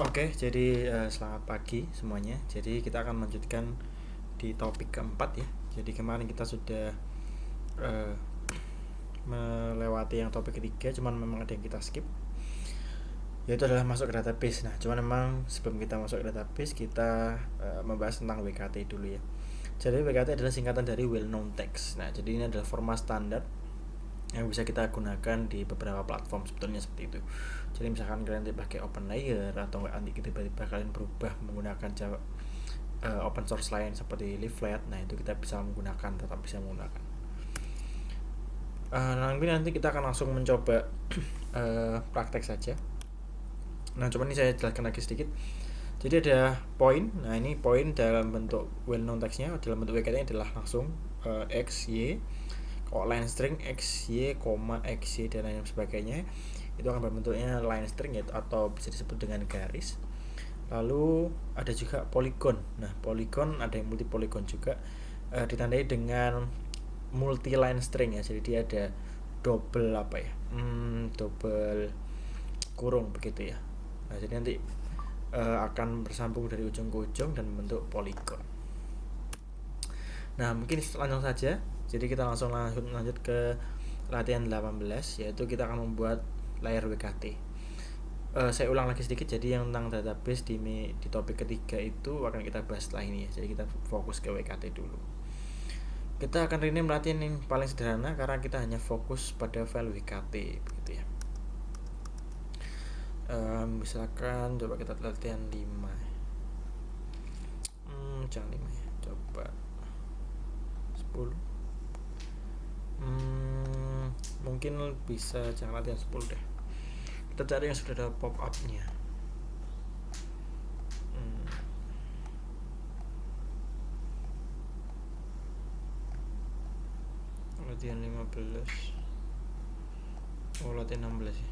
Oke, jadi selamat pagi semuanya. Jadi kita akan melanjutkan di topik keempat ya. Jadi kemarin kita sudah eh, melewati yang topik ketiga, cuman memang ada yang kita skip. Yaitu adalah masuk ke database. Nah, cuman memang sebelum kita masuk ke database kita membahas tentang WKT dulu ya. Jadi WKT adalah singkatan dari well known text. Nah, jadi ini adalah format standar yang bisa kita gunakan di beberapa platform sebetulnya seperti itu. Jadi misalkan kalian pakai OpenLayer atau nanti tiba-tiba kalian berubah menggunakan open source lain seperti Leaflet, nah itu kita bisa menggunakan, tetap bisa menggunakan. Nanti kita akan langsung mencoba praktek saja. Nah, cuman ini saya jelaskan lagi sedikit. Jadi ada poin. Nah, ini poin dalam bentuk well known text-nya, dalam bentuk WKT adalah langsung x, y, line string x, y, x, y dan lain sebagainya. Itu akan berbentuknya line string ya, atau bisa disebut dengan garis. Lalu ada juga polygon. Nah, polygon ada yang multi polygon juga, ditandai dengan multi line string ya. Jadi dia ada double double kurung begitu ya. Nah, jadi nanti akan bersambung dari ujung ke ujung dan membentuk polygon. Nah, mungkin langsung saja. Jadi kita langsung lanjut ke latihan 18, yaitu kita akan membuat layer WKT. Saya ulang lagi sedikit. Jadi yang tentang database di topik ketiga itu akan kita bahas setelah ini ya. Jadi kita fokus ke WKT dulu. Kita akan rename latihan yang paling sederhana karena kita hanya fokus pada file WKT begitu ya. Misalkan coba kita latihan 5. Jangan 5 ya, coba 10. Mungkin bisa jangan latihan 10 deh. Kita cari yang sudah ada pop up nya. Latihan 15. Oh, latihan 16 ya.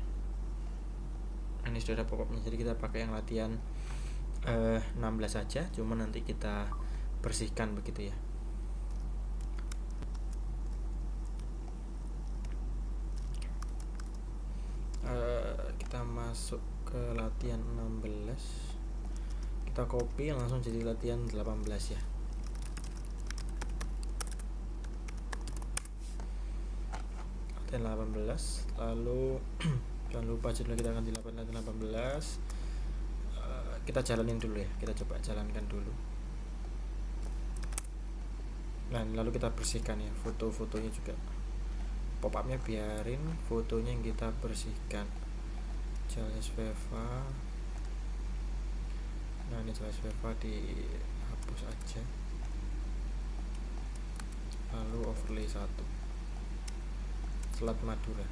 Ini sudah ada pop up nya, jadi kita pakai yang latihan 16 saja, cuma nanti kita bersihkan begitu ya. Kita masuk ke latihan 16, kita copy langsung jadi latihan 18 ya. Latihan 18, lalu jangan lupa judul kita akan dilakukan latihan 18. Kita jalanin dulu ya, kita coba jalankan dulu. Nah, lalu kita bersihkan ya foto-fotonya juga. Pop up nya biarin, fotonya yang kita bersihkan. Charles Veva. Nah, ini Charles Veva dihapus aja. Lalu overlay 1 Selat Madura.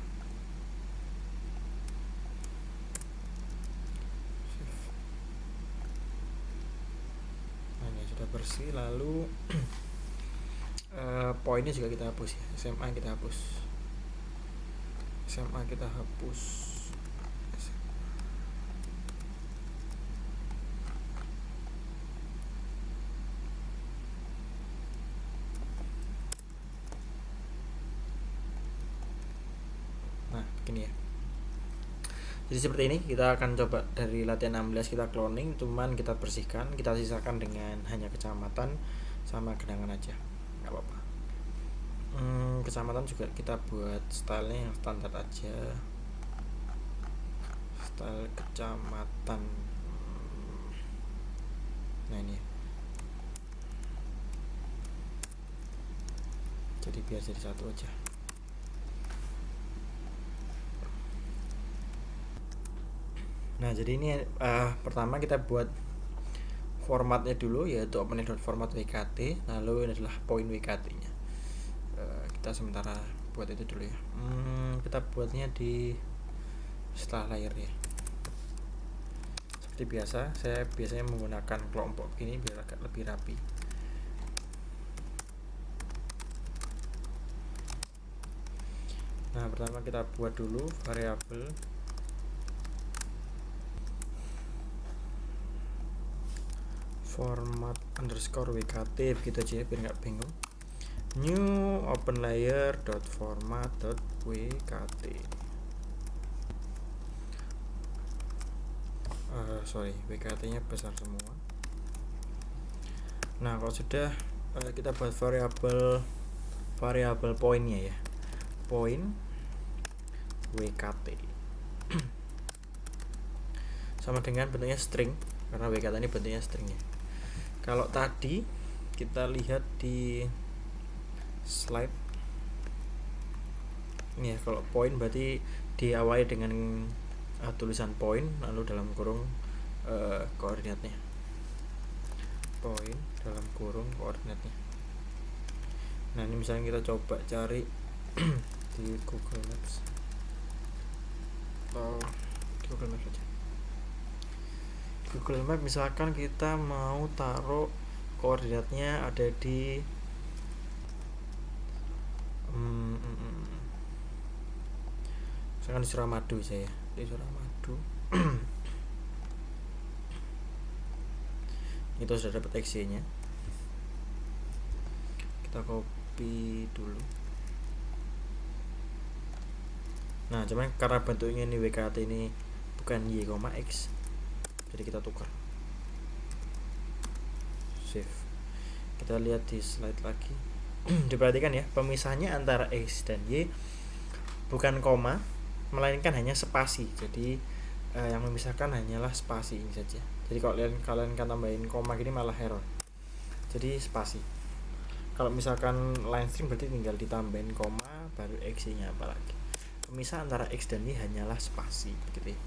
Nah, ini sudah bersih. Lalu poinnya juga kita hapus ya. SMA kita hapus. Nah, begini ya. Jadi seperti ini, kita akan coba dari latihan 16 kita cloning, cuman kita bersihkan, kita sisakan dengan hanya kecamatan sama genangan aja, nggak apa-apa. Kecamatan juga kita buat stylenya yang standar aja, style kecamatan. Nah, ini jadi biar jadi satu aja. Nah, jadi ini pertama kita buat formatnya dulu, yaitu opening.format WKT. Lalu ini adalah poin WKT nya. Kita sementara buat itu dulu ya. Kita buatnya di setelah layer ya. Seperti biasa, saya biasanya menggunakan kelompok ini biar agak lebih rapi. Nah, pertama kita buat dulu variabel format underscore WKT begitu aja biar nggak bingung. New open layer dot format dot WKT. WKT nya besar semua. Nah kalau sudah, kita buat variabel poinnya ya, poin WKT sama dengan bentuknya string, karena WKT ini bentuknya stringnya. Kalau tadi kita lihat di slide ini ya, kalau poin berarti diawali dengan tulisan poin lalu dalam kurung koordinatnya, poin dalam kurung koordinatnya. Nah ini misalnya kita coba cari di Google Maps atau di Google Maps aja. Di Google Maps misalkan kita mau taruh koordinatnya ada di misalkan di Suramadu saya, di Suramadu. Itu sudah dapat XY nya, kita copy dulu. Nah cuman karena bentuknya ini WKT ini bukan Y, X, jadi kita tukar, save. Kita lihat di slide lagi. Diperhatikan ya, pemisahnya antara X dan Y bukan koma, melainkan hanya spasi. Jadi yang memisahkan hanyalah spasi ini saja. Jadi kalau kalian kan tambahin koma gini malah error. Jadi spasi. Kalau misalkan line string berarti tinggal ditambahin koma baru X-nya apalagi. Pemisah antara X dan Y hanyalah spasi gitu ya.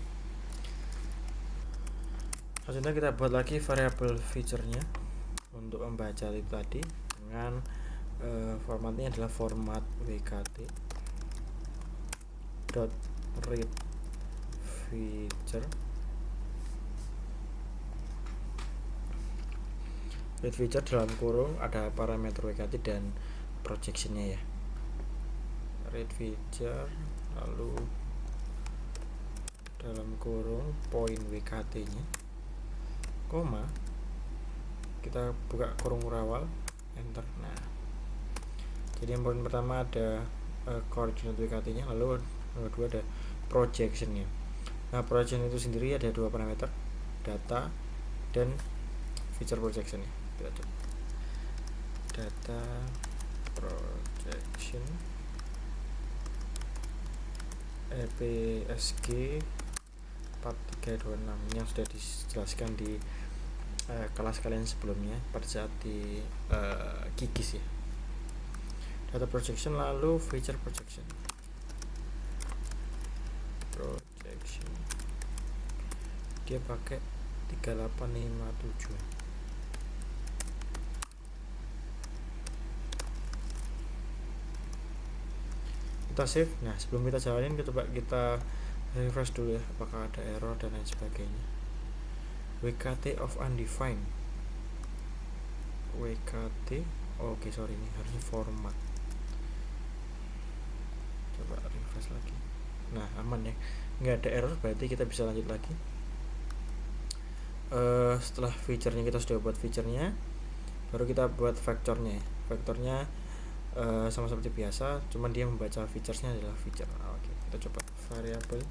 Selanjutnya kita buat lagi variabel feature-nya untuk membaca itu tadi dengan formatnya adalah format WKT dot read feature. Read feature dalam kurung ada parameter WKT dan projectionnya ya. Read feature lalu dalam kurung poin WKT nya, koma, kita buka kurung kurawal, enter. Nah jadi yang poin pertama ada koordinat WKT nya, lalu yang kedua ada projection nya. Nah projection itu sendiri ada dua parameter, data dan feature projection nya. Kita coba data projection EPSG 4326 ini yang sudah dijelaskan di kelas kalian sebelumnya pada saat di Kikis ya. Data projection lalu feature projection. Dia pakai 3857. Kita save. Nah sebelum kita jalanin kita refresh dulu ya, apakah ada error dan lain sebagainya. WKT of undefined, WKT sorry, ini harusnya format. Coba refresh lagi. Nah aman ya, nggak ada error, berarti kita bisa lanjut lagi. Setelah feature-nya kita sudah buat feature-nya, baru kita buat vektornya. Vektornya sama seperti biasa, cuman dia membaca features-nya adalah feature. Oke, kita coba variabel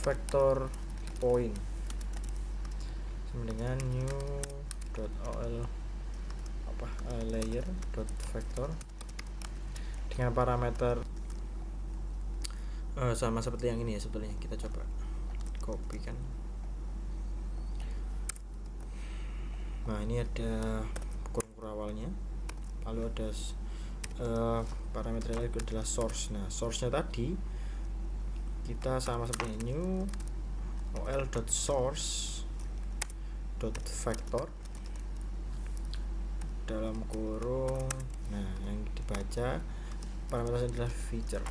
vector point sama dengan new.ol layer.vector dengan parameter sama seperti yang ini ya sebetulnya. Kita coba copy kan. Nah ini ada kurung kurawalnya, lalu ada parameter lain adalah source. Nah source nya tadi kita sama seperti new ol.source.vector dalam kurung. Nah yang dibaca parameternya adalah feature.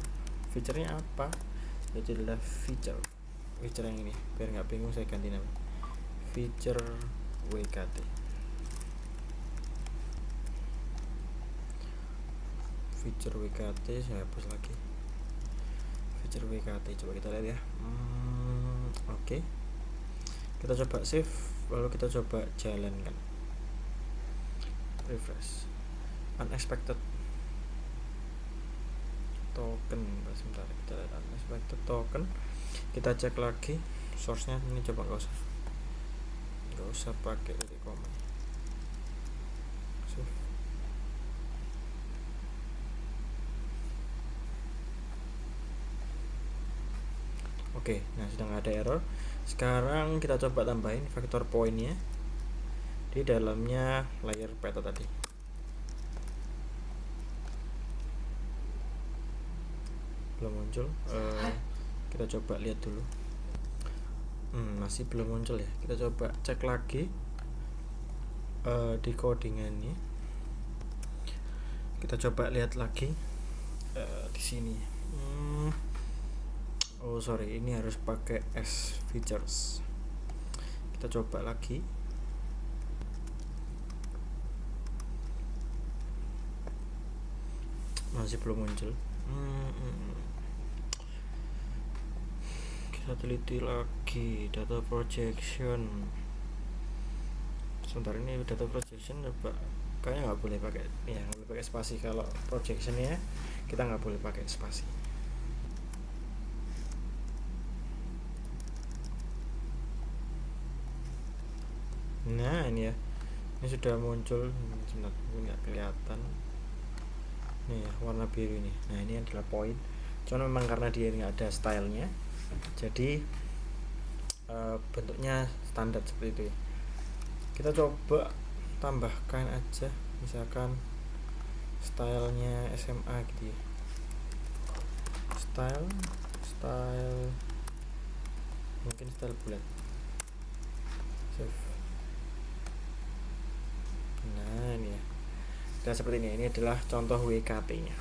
Featurenya apa? Itu adalah feature yang ini, biar nggak bingung saya ganti nama, feature WKT. Feature WKT saya hapus lagi. Feature WKT coba kita lihat ya. Oke. Kita coba save, lalu kita coba jalankan. Refresh. Unexpected token. Sebentar kita lihat unexpected token. Kita cek lagi source-nya, ini coba nggak usah. nggak usah pakai koma. Save. Oke, nah sudah nggak ada error. Sekarang kita coba tambahin vektor poinnya di dalamnya layer peta tadi. Belum muncul. Kita coba lihat dulu. Masih belum muncul ya. Kita coba cek lagi di codingannya. Kita coba lihat lagi di sini. Oh sorry, ini harus pakai S features. Kita coba lagi. Masih belum muncul. Kita teliti lagi data projection. Sebentar, ini data projection coba kayaknya nggak boleh pakai, ya nggak boleh pakai spasi. Kalau projectionnya kita nggak boleh pakai spasi. Nah ini ya, ini sudah muncul. Sebentar, ini nggak kelihatan. Nih ya, warna biru ini. Nah ini adalah point. Cuma memang karena dia nggak ada stylenya, jadi bentuknya standar seperti itu ya. Kita coba tambahkan aja, misalkan stylenya SMA gitu ya. Style mungkin style bulat. Save. Nah ini ya, dan seperti ini adalah contoh WKT nya.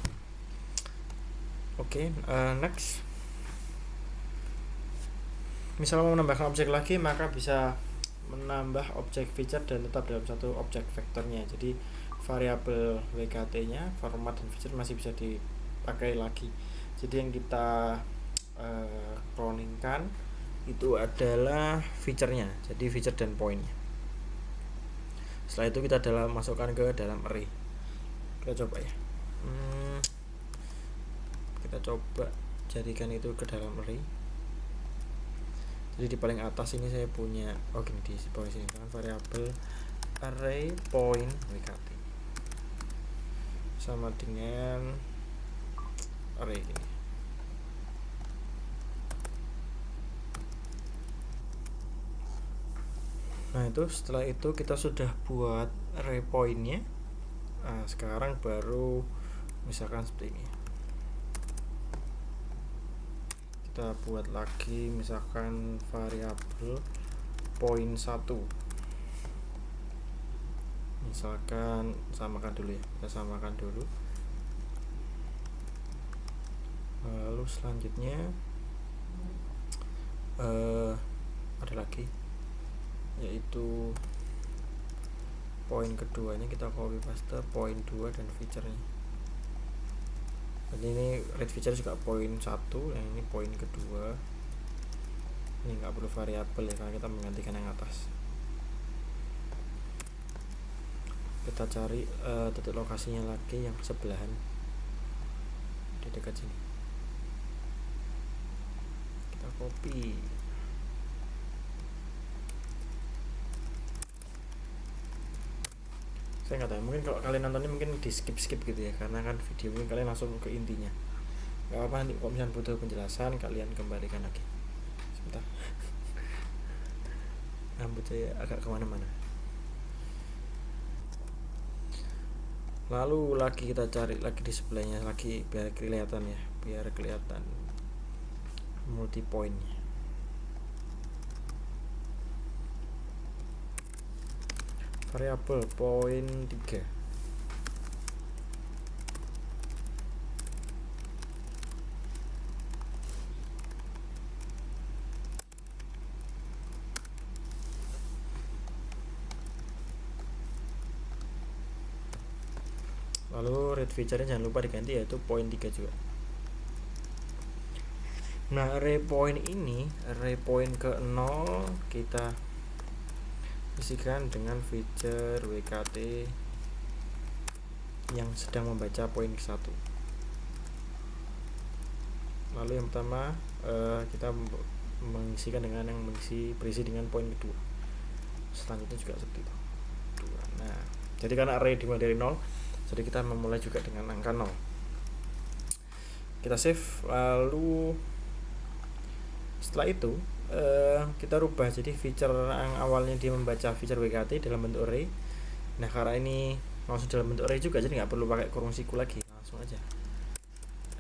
Oke, next. Misalnya mau menambahkan objek lagi, maka bisa menambah objek feature dan tetap dalam satu objek vektornya. Jadi variabel WKT nya, format dan feature masih bisa dipakai lagi. Jadi yang kita cloningkan itu adalah feature-nya, jadi feature dan point-nya. Setelah itu kita masukkan ke dalam array. Kita coba ya. Kita coba jadikan itu ke dalam array. Jadi di paling atas ini saya punya, gini, di bawah sini kan variabel array point WKT sama dengan array ini. Nah itu setelah itu kita sudah buat array point-nya. Nah sekarang baru misalkan seperti ini. Kita buat lagi misalkan variabel point 1. Misalkan samakan dulu ya. Kita samakan dulu. Lalu selanjutnya ada lagi, yaitu poin keduanya kita copy paste poin 2 dan feature-nya. Jadi ini read feature juga poin 1, yang ini poin kedua. Ini nggak perlu variabel ya, karena kita menggantikan yang atas. Kita cari titik lokasinya lagi yang sebelahan di dekat sini. Kita copy. Saya nggak tahu, mungkin kalau kalian nontonnya mungkin di skip gitu ya, karena kan video ini kalian langsung ke intinya. Nggak apa-apa, nanti kalau misalnya butuh penjelasan kalian kembalikan lagi. Sebentar. Rambut saya agak kemana-mana. Lalu lagi kita cari lagi di sebelahnya lagi, biar kelihatan ya, biar kelihatan multi point-nya. Variabel poin 3. Lalu read feature-nya jangan lupa diganti, yaitu poin 3 juga. Nah array point ini, array point ke 0 kita isikan dengan feature WKT yang sedang membaca poin ke 1. Lalu yang pertama kita mengisikan dengan yang berisi dengan poin kedua. selanjutnya juga seperti itu 2. Nah, jadi karena array dimulai dari 0, jadi kita memulai juga dengan angka 0. Kita save, lalu setelah itu kita rubah jadi feature yang awalnya dia membaca feature WKT dalam bentuk array. Nah, karena ini langsung dalam bentuk array juga, jadi nggak perlu pakai kurung siku lagi, langsung aja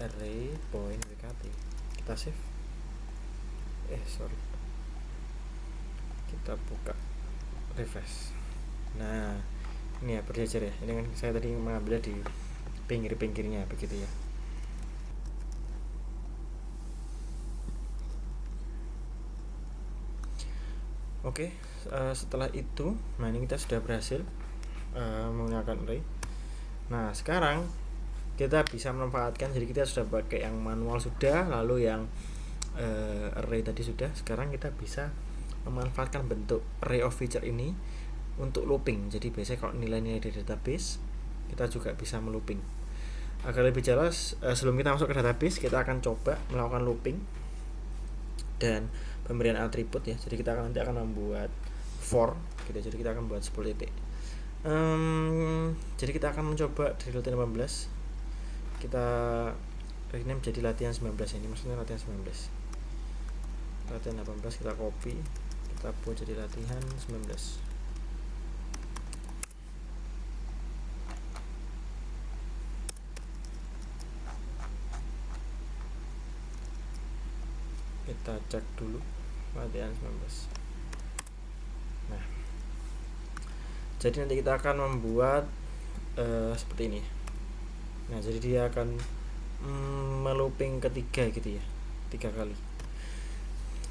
array point WKT. Kita save, kita buka refresh. Nah, ini ya berjejer ya, ini kan saya tadi mengambilnya di pinggir-pinggirnya begitu ya. Oke, setelah itu, nah ini kita sudah berhasil menggunakan array. Nah, sekarang kita bisa memanfaatkan, jadi kita sudah pakai yang manual sudah, lalu yang array tadi sudah. Sekarang kita bisa memanfaatkan bentuk array of feature ini untuk looping. Jadi biasanya kalau nilai-nilai dari database, kita juga bisa melooping. Agar lebih jelas, sebelum kita masuk ke database, kita akan coba melakukan looping dan pemberian atribut ya. Jadi kita nanti akan membuat for gitu. Jadi kita akan buat 10 titik. Jadi kita akan mencoba dari latihan 18 kita rename jadi latihan 19 ini, maksudnya latihan 19. Latihan 18 kita copy, kita buat jadi latihan 19. Kita cek dulu latihan 19. Nah, jadi nanti kita akan membuat seperti ini. Nah, jadi dia akan melooping ketiga gitu ya, 3 kali.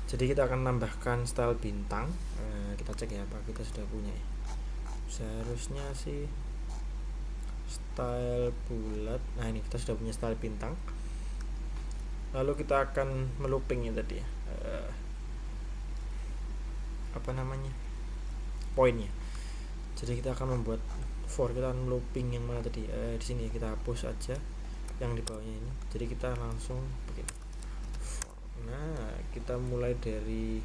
Jadi kita akan nambahkan style bintang. Kita cek ya apa kita sudah punya ya. Seharusnya sih style bulat. Nah, ini kita sudah punya style bintang. Lalu kita akan melooping ya tadi ya, poinnya. Jadi kita akan membuat for, kita akan looping yang mana tadi, di sini kita hapus aja yang di bawahnya ini. Jadi kita langsung begini for. Nah, kita mulai dari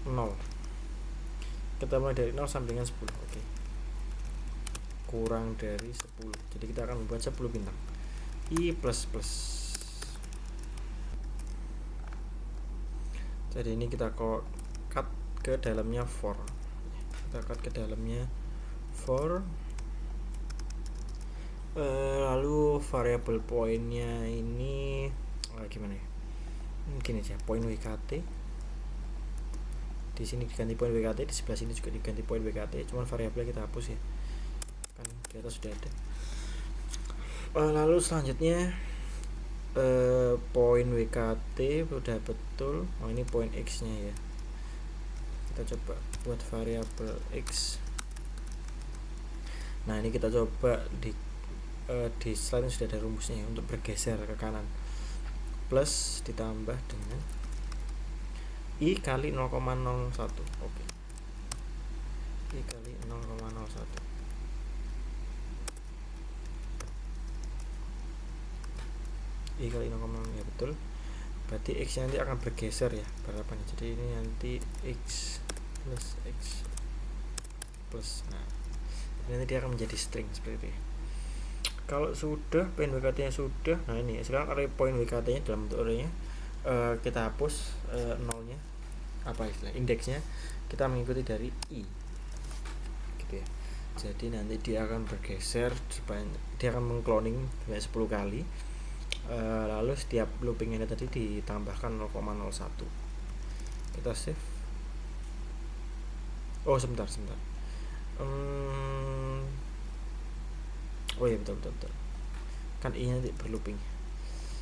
0. Kita mulai dari 0 sampai dengan 10. Oke. Kurang dari 10. Jadi kita akan membuat 10 bintang. I++. Jadi ini kita cut ke dalamnya for. Kita cut ke dalamnya for. Lalu variable poinnya ini gimana ya? Mungkin aja point WKT. Di sini diganti point WKT, di sebelah sini juga diganti point WKT. Cuman variabelnya kita hapus ya. Kan di atas sudah ada. Lalu selanjutnya point WKT udah betul. Ini point X nya ya. Kita coba buat variabel X. Nah, ini kita coba di slide ini sudah ada rumusnya ya, untuk bergeser ke kanan. Plus ditambah dengan I kali 0,01. Oke. I kali 0,01. I kali 0,0 ya betul. Berarti X nanti akan bergeser ya berapa nih. Jadi ini nanti X plus. Nah, nanti dia akan menjadi string seperti ini. Kalau sudah point WKT nya sudah, nah ini sekarang array point WKT nya dalam bentuk array nya kita hapus nolnya, apa istilah indeksnya, kita mengikuti dari I gitu ya. Jadi nanti dia akan bergeser, dia akan mengcloning 10 kali. Lalu setiap looping ini tadi ditambahkan 0,01. Kita save. Oh sebentar. Oh ya betul. Kan I nanti berlooping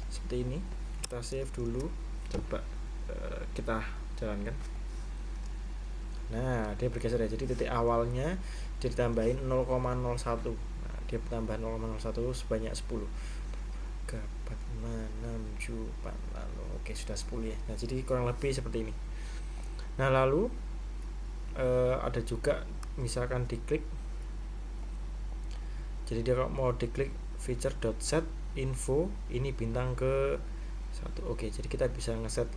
seperti ini. Kita save dulu. Coba kita jalankan. Nah, dia bergeser ya. Jadi titik awalnya ditambahin 0,01. Nah, dia bertambah 0,01 sebanyak 10. 3, 4, 5, 6, 7, 8 lalu oke sudah 10 ya. Nah, jadi kurang lebih seperti ini. Nah, lalu ada juga misalkan diklik. Jadi dia kalau mau diklik feature.set info ini bintang ke 1. Oke, jadi kita bisa ngeset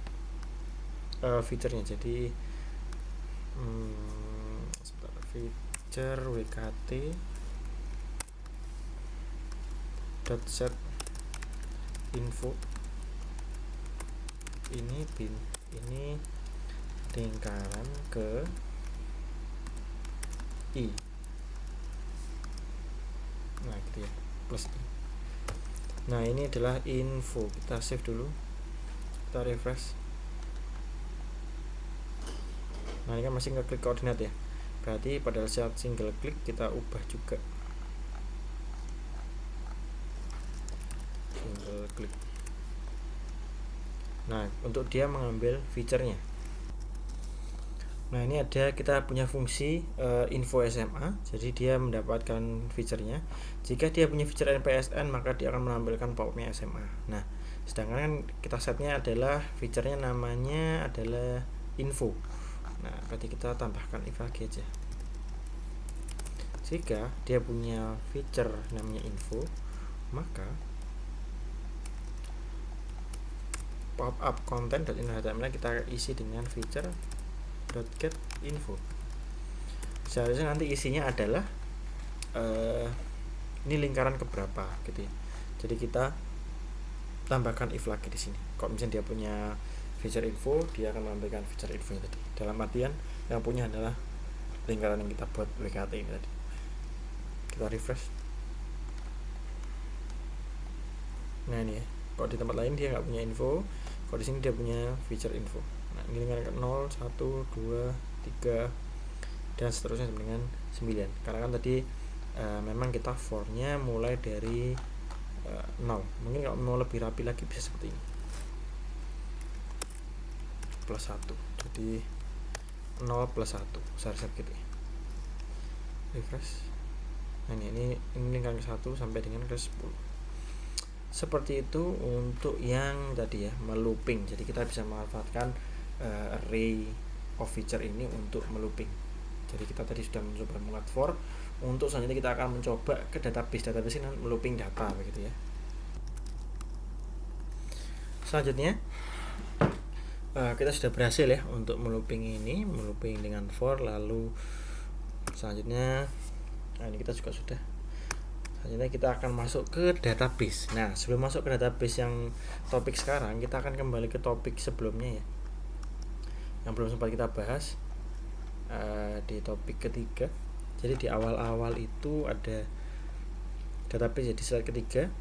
feature-nya. Jadi sebentar. feature wkt dot set info. Ini lingkaran ke i. Nah gitu ya, plus i. Nah ini adalah info. Kita save dulu, kita refresh. Nah ini kan masih ngeklik koordinat ya, berarti pada saat single klik kita ubah juga, single klik. Nah untuk dia mengambil feature-nya. Nah ini ada, kita punya fungsi info SMA, jadi dia mendapatkan feature-nya. Jika dia punya feature NPSN maka dia akan menampilkan pop-up-nya SMA. Nah sedangkan kita setnya adalah feature-nya namanya adalah info. Nah berarti kita tambahkan if lagi aja. Jika dia punya feature namanya info, maka pop-up content.inner.html kita isi dengan feature.get info. Seharusnya nanti isinya adalah ini lingkaran keberapa gitu ya. Jadi kita tambahkan if lagi di sini. Kalau misalnya dia punya feature info, dia akan menampilkan feature info tadi. Dalam artian yang punya adalah lingkaran yang kita buat wkt ini tadi. Kita refresh. Nah ini ya, kalau di tempat lain dia nggak punya info, kalau di sini dia punya feature info. Nah ini lingkaran ke 0, 1, 2, 3 dan seterusnya sampai dengan 9. Karena kan tadi memang kita for-nya mulai dari 0. Mungkin kalau mau lebih rapi lagi bisa seperti ini, plus 1, jadi 0 plus 1 seharusnya begitu ya. Refresh. Nah ini lingkaran ke 1 sampai dengan ke 10. Seperti itu untuk yang tadi ya, melooping. Jadi kita bisa memanfaatkan array of feature ini untuk melooping. Jadi kita tadi sudah mencoba menguat for. Untuk selanjutnya kita akan mencoba ke database ini melooping data begitu ya. Selanjutnya kita sudah berhasil ya untuk melooping ini, melooping dengan for. Lalu selanjutnya, nah ini kita juga sudah. Selanjutnya kita akan masuk ke database. Nah sebelum masuk ke database yang topik sekarang, kita akan kembali ke topik sebelumnya ya, yang belum sempat kita bahas di topik ketiga. Jadi di awal-awal itu ada database ya, di slide ketiga.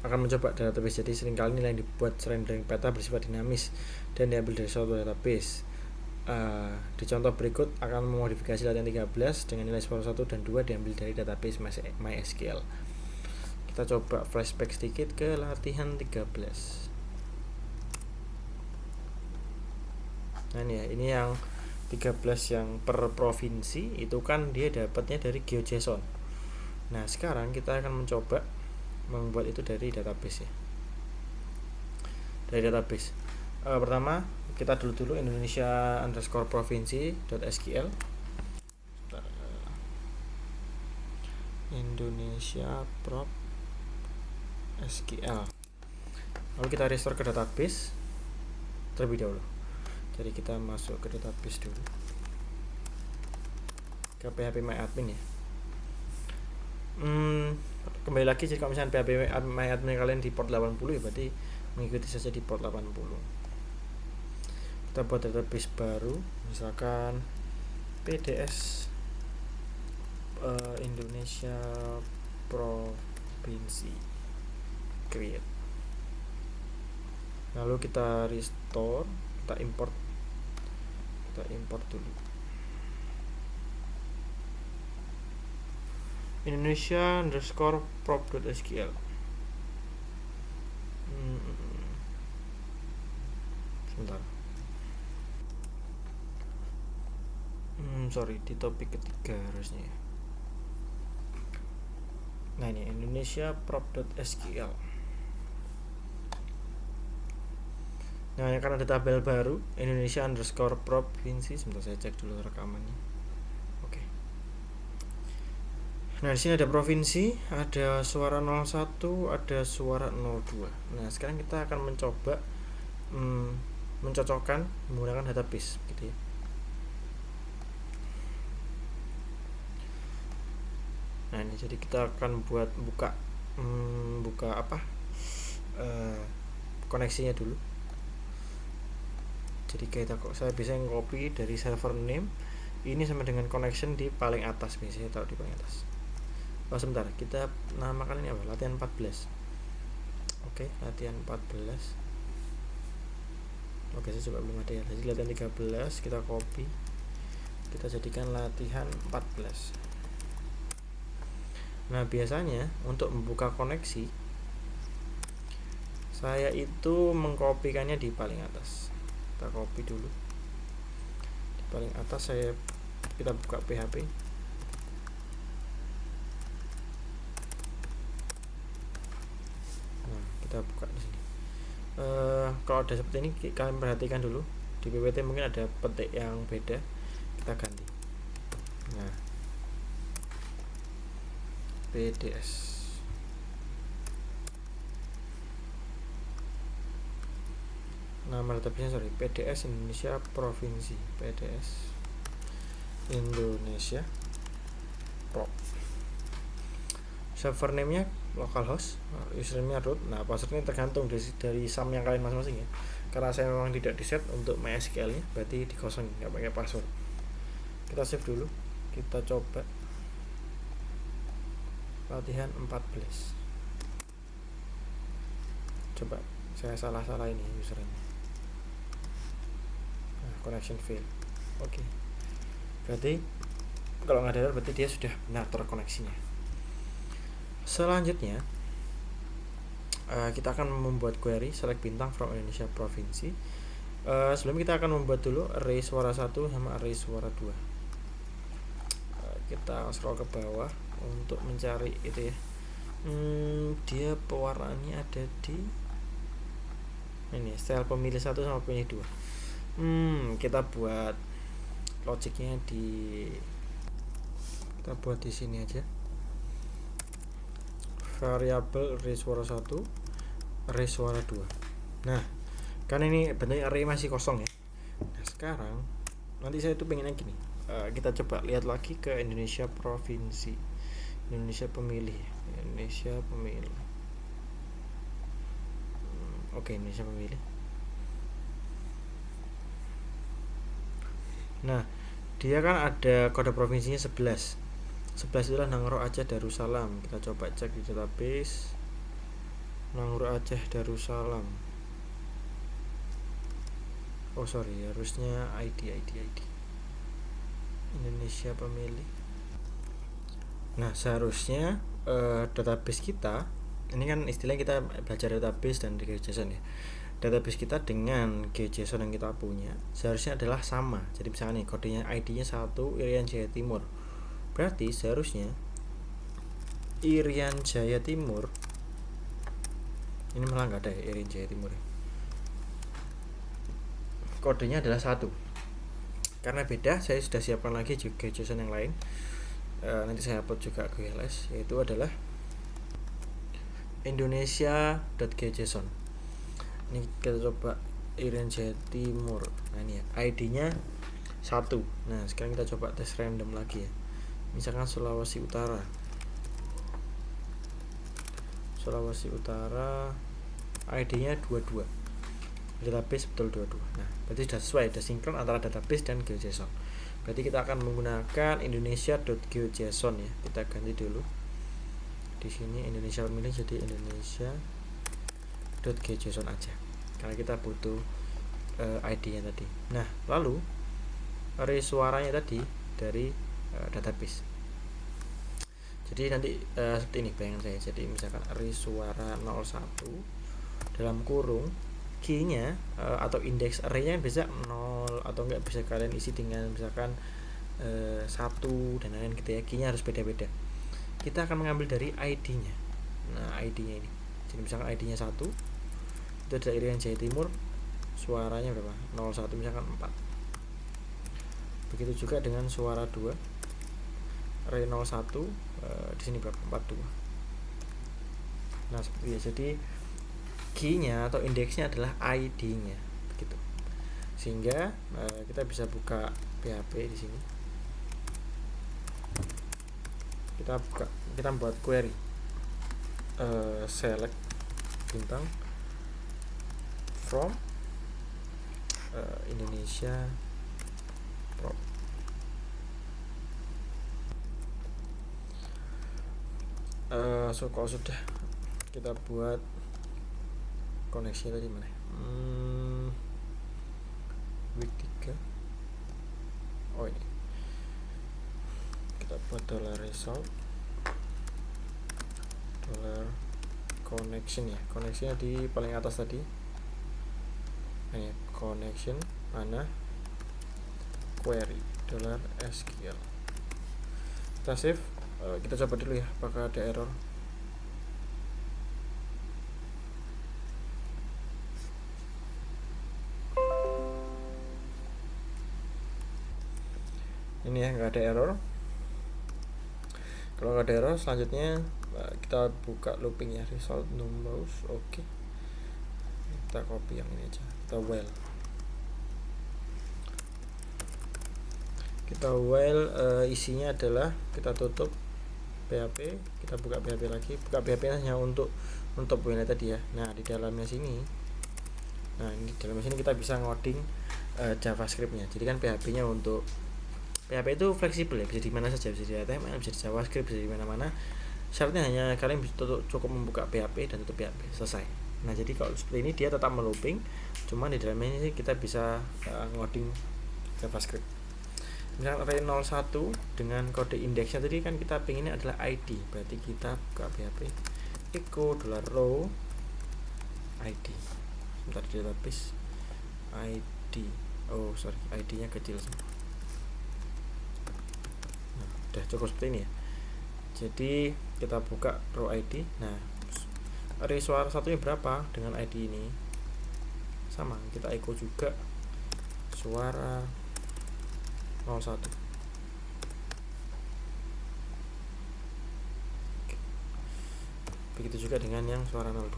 Akan mencoba database. Jadi seringkali nilai yang dibuat rendering peta bersifat dinamis dan diambil dari suatu database. Di contoh berikut akan memodifikasi latihan 13 dengan nilai 1 dan 2 diambil dari database MySQL. Kita coba flashback sedikit ke latihan 13. Nah ini yang 13 yang per provinsi itu kan dia dapatnya dari GeoJSON. Nah sekarang kita akan mencoba membuat itu dari database ya. Dari database pertama kita dulu Indonesia_provinsi.sql. Indonesia prop SQL. Lalu kita restore ke database terlebih dahulu. Jadi kita masuk ke database dulu, ke phpMyAdmin ya. Kembali lagi, jadi kalau misalnya phpMyAdmin kalian di port 80 ya berarti mengikuti saja di port 80. Kita buat database baru, misalkan PDS Indonesia provinsi, create. Lalu kita restore, kita import dulu Indonesia_prop.sql. Sebentar. Sorry, di topik ketiga harusnya ya. Nah ini Indonesia_prop.sql. Nah ini kan ada tabel baru Indonesia_provinsi. Sebentar saya cek dulu rekamannya. Oke. Nah di sini ada provinsi, ada suara 01, ada suara 02. Nah sekarang kita akan mencoba mencocokkan menggunakan database gitu ya. Nah ini jadi kita akan buka koneksinya dulu. Jadi saya bisa copy dari server name ini sama dengan connection di paling atas, biasanya taruh di paling atas. Sebentar, kita namakan ini apa? Latihan 14. Oke, latihan 14. Oke, saya coba belum ada ya. Jadi latihan 13 kita copy, kita jadikan latihan 14. Nah biasanya untuk membuka koneksi saya itu mengkopikannya di paling atas. Kita copy dulu di paling atas, kita buka PHP. Nah kita buka di sini. Kalau ada seperti ini kalian perhatikan dulu, di PPT mungkin ada petik yang beda, kita ganti. Nah PDS nama database PDS Indonesia Provinsi, PDS Indonesia Pro. Server name-nya localhost, username-nya root. Nah password-nya tergantung dari SAM yang kalian masing-masing ya. Karena saya memang tidak di set untuk MySQL-nya, berarti dikosongin, nggak pakai password. Kita save dulu, kita coba latihan 14. Coba saya salah ini username. Nah, connection fail. Oke. Berarti kalau nggak ada error berarti dia sudah benar terkoneksinya. Selanjutnya kita akan membuat query select bintang from Indonesia Provinsi. Sebelum kita akan membuat dulu array suara 1 sama array suara 2. Kita scroll ke bawah untuk mencari itu ya. Dia pewarnaannya ada di ini, style pemilih 1 sama pemilih 2. Kita buat logiknya kita buat di sini aja. Variabel array suara 1, array suara 2. Nah, kan ini bentuknya array masih kosong ya. Nah, sekarang nanti saya itu pengennya gini. Kita coba lihat lagi ke Indonesia Provinsi. Indonesia pemilih. Indonesia pemilih. Oke, Indonesia pemilih. Nah, dia kan ada kode provinsinya 11. 11 itulah Nangro Aceh Darussalam. Kita coba cek di database. Nangro Aceh Darussalam. Oh sorry, harusnya ID. Indonesia pemilih. Nah, seharusnya database kita, ini kan istilahnya kita belajar database dan GeoJSON ya. Database kita dengan GeoJSON yang kita punya seharusnya adalah sama. Jadi misalnya nih kodenya ID-nya 1 Irian Jaya Timur. Berarti seharusnya Irian Jaya Timur ini malah nggak ada ya, Irian Jaya Timur ya. Kodenya adalah 1. Karena beda, saya sudah siapkan lagi juga GeoJSON yang lain. Nanti saya upload juga ke LS, yaitu adalah Indonesia.GeoJSON. Ini kita coba Irian Jaya Timur. Nah ini ya, ID-nya 1. Nah sekarang kita coba tes random lagi ya. Misalkan Sulawesi Utara, ID-nya 22. Database betul 22. Nah berarti sudah sesuai, sudah sinkron antara database dan GeoJSON. Berarti kita akan menggunakan Indonesia.GeoJSON ya. Kita ganti dulu. Di sini Indonesia pemilih jadi Indonesia.GeoJSON aja. Karena kita butuh ID-nya tadi. Nah, lalu array suaranya tadi dari database. Jadi nanti seperti ini bayangan saya. Jadi misalkan array suara 01 dalam kurung key-nya atau indeks array-nya bisa 0 atau enggak bisa kalian isi dengan misalkan 1 dan lain-lain gitu ya. Key-nya harus beda-beda. Kita akan mengambil dari ID-nya. Nah, ID-nya ini. Jadi misalkan ID-nya 1 itu adalah Irian Jaya Timur, suaranya berapa? 01 misalkan 4. Begitu juga dengan suara 2. Array 01 di sini berapa? 42. Nah, seperti itu. Jadi key-nya atau indeksnya adalah ID-nya begitu. sehingga kita bisa buka PHP di sini. Kita buat query select bintang from Indonesia Pro. Kalau sudah kita buat koneksi tadi mana? Week 3. Oh ini. Kita buat $result $connection ya. Connectionnya di paling atas tadi. Nah, ya, connection mana? Query $SQL. Kita save. Kita coba dulu ya apakah ada error. Ini ya, nggak ada error. Kalau nggak ada error, selanjutnya kita buka looping ya, result numbers. Oke. Kita copy yang ini aja. Kita while isinya adalah kita tutup PHP, kita buka PHP lagi. Buka PHP hanya untuk WNet tadi ya. Nah, di dalamnya sini. Nah, ini di dalamnya sini kita bisa ngoding JavaScript-nya. Jadi kan PHP-nya untuk PHP itu fleksibel ya, bisa di mana saja, bisa di HTML, bisa di JavaScript, bisa di mana-mana. Syaratnya hanya kalian cukup membuka PHP dan tutup PHP, selesai. Nah, jadi kalau seperti ini dia tetap melooping, cuman di dalamnya ini kita bisa ngoding JavaScript. Misalkan array 01 dengan kode indeksnya tadi kan kita pengennya adalah ID, berarti kita buka PHP echo $row ID. Sebentar di database ID. Oh sorry, ID-nya kecil semua. Nah, udah cukup seperti ini ya. Jadi kita buka row ID. Nah, array suara satunya berapa dengan ID ini? Sama, kita echo juga suara 01. Begitu juga dengan yang suara 02.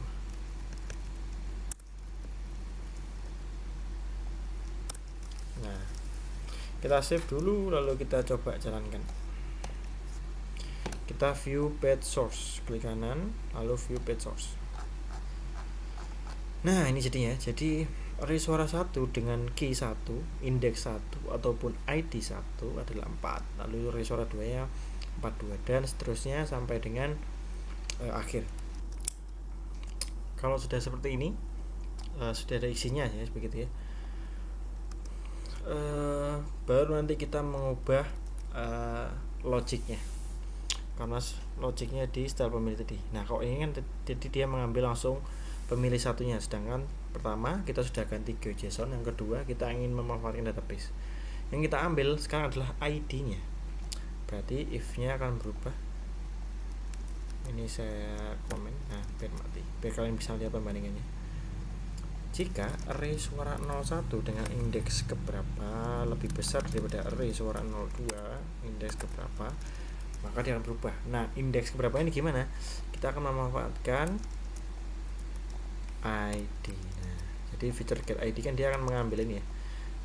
Nah, kita save dulu lalu kita coba jalankan. Kita view page source, klik kanan lalu view page source. Nah, ini jadinya. Jadi array suara 1 dengan key 1, indeks 1 ataupun ID 1 adalah 4. Lalu array suara 2 nya 42 dan seterusnya sampai dengan akhir. Kalau sudah seperti ini, sudah ada isinya ya, begitu ya. Baru nanti kita mengubah logiknya. Karena logiknya di style pemilih tadi. Nah, kalau ini kan jadi dia mengambil langsung pemilih satunya, sedangkan pertama kita sudah ganti GeoJSON, yang kedua kita ingin memanfaatkan database. Yang kita ambil sekarang adalah ID-nya. Berarti if-nya akan berubah. Ini saya komen, nah biar mati, biar kalian bisa lihat perbandingannya. Jika array suara 01 dengan indeks keberapa lebih besar daripada array suara 02 indeks keberapa, maka dia akan berubah. Nah, indeks keberapa ini gimana? Kita akan memanfaatkan ID. Nah, jadi fitur get ID kan dia akan mengambil ini ya.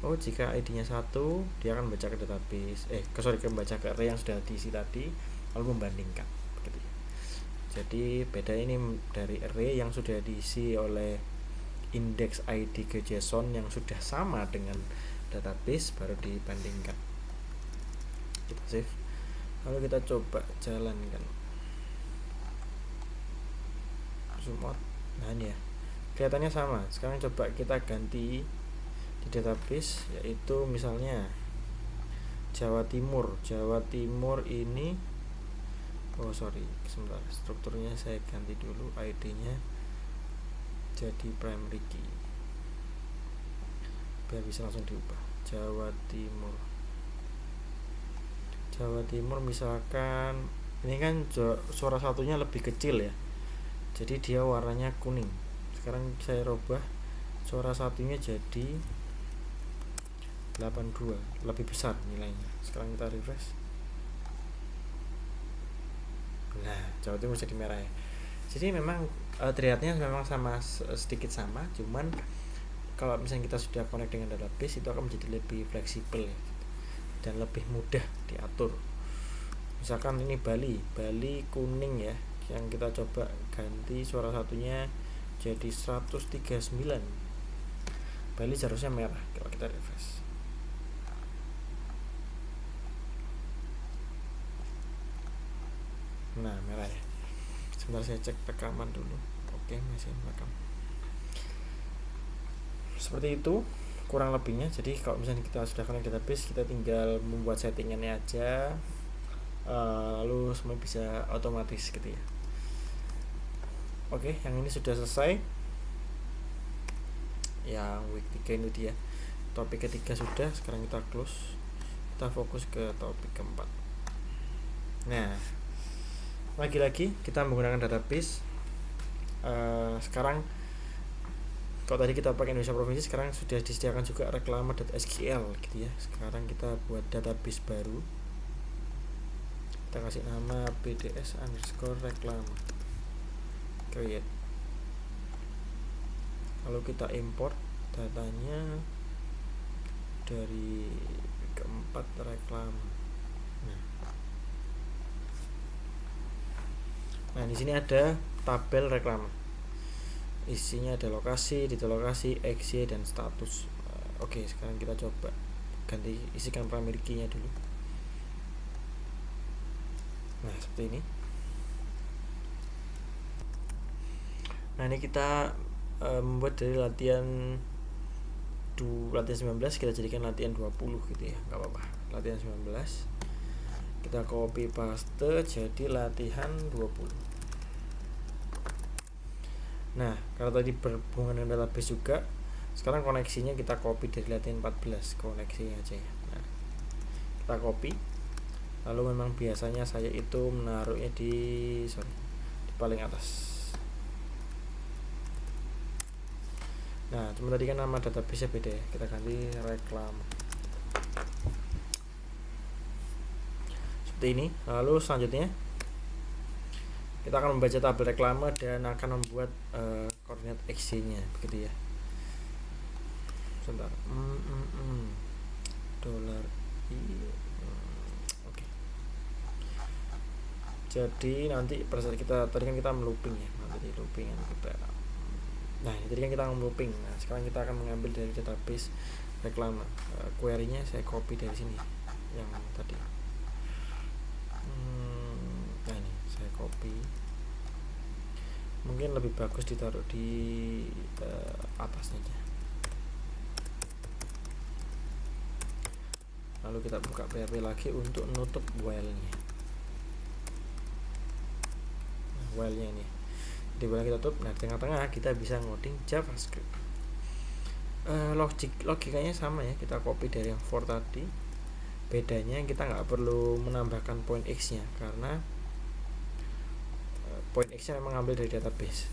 Oh, jika ID-nya 1, dia akan membaca ke database. Membaca ke array yang sudah diisi tadi, lalu membandingkan. Begitu ya. Jadi beda ini dari array yang sudah diisi oleh indeks ID ke JSON yang sudah sama dengan database baru dibandingkan. Kita save. Lalu kita coba jalankan. Zoom out. Nah, ini ya. Kelihatannya sama. Sekarang coba kita ganti di database, yaitu misalnya Jawa Timur ini sebentar, strukturnya saya ganti dulu, ID-nya jadi primary key biar bisa langsung diubah. Jawa Timur misalkan ini kan suara satunya lebih kecil ya, jadi dia warnanya kuning. Sekarang saya rubah suara satunya jadi 82, lebih besar nilainya. Sekarang kita refresh. Nah, Jawa Timur jadi merah ya. Jadi memang terlihatnya memang sama, sedikit sama, cuman kalau misalnya kita sudah connect dengan database itu akan menjadi lebih fleksibel ya, dan lebih mudah diatur. Misalkan ini Bali kuning ya, yang kita coba ganti suara satunya jadi 139. Bali seharusnya merah kalau kita refresh. Nah, merah ya. Sebentar saya cek rekaman dulu. Oke, masih rekam. Seperti itu kurang lebihnya. Jadi kalau misalnya kita sudah connect database, kita tinggal membuat settingannya aja, lalu semua bisa otomatis gitu ya. Oke, yang ini sudah selesai. Yang week 3 itu dia. Topik ketiga sudah, sekarang kita close. Kita fokus ke topik keempat. Nah, lagi-lagi kita menggunakan database. Sekarang kalau tadi kita pakai Indonesia Provinsi, sekarang sudah disediakan juga reklama.sql gitu ya. Sekarang kita buat database baru. Kita kasih nama bds_reklama. Create. Lalu kita import datanya dari keempat reklama. Nah, di sini ada tabel reklama. Isinya ada lokasi, detail lokasi, XY, dan status. Oke, sekarang kita coba ganti, isikan primary key-nya dulu. Nah, seperti ini. Nah, ini kita membuat dari latihan 19 kita jadikan latihan 20 gitu ya, nggak apa-apa. Latihan 19 kita copy paste jadi latihan 20. Nah, kalau tadi berhubungan dengan database juga, sekarang koneksinya kita copy dari latihan 14, koneksinya aja ya. Nah, kita copy. Lalu memang biasanya saya itu menaruhnya di paling atas. Nah, cuma tadi kan nama database-nya beda ya, kita ganti reklama. Seperti ini. Lalu selanjutnya kita akan membaca tabel reklama dan akan membuat koordinat XY-nya begitu ya. Sebentar. Dolar I. Oke. Jadi nanti pada saat kita tadi kan kita melooping ya. Nanti loopingan kita. Nah, ini tadi kan kita melooping. Nah, sekarang kita akan mengambil dari database reklama. Query-nya saya copy dari sini yang tadi. Nah, ini saya copy. Mungkin lebih bagus ditaruh di atasnya aja. Lalu kita buka PHP lagi untuk nutup while-nya. Nah, while-nya ini. Di mana kita tutup. Nah, di tengah-tengah kita bisa ngoding JavaScript. Logikanya sama ya, kita copy dari yang for tadi. Bedanya kita nggak perlu menambahkan point X-nya karena point X-nya memang ambil dari database.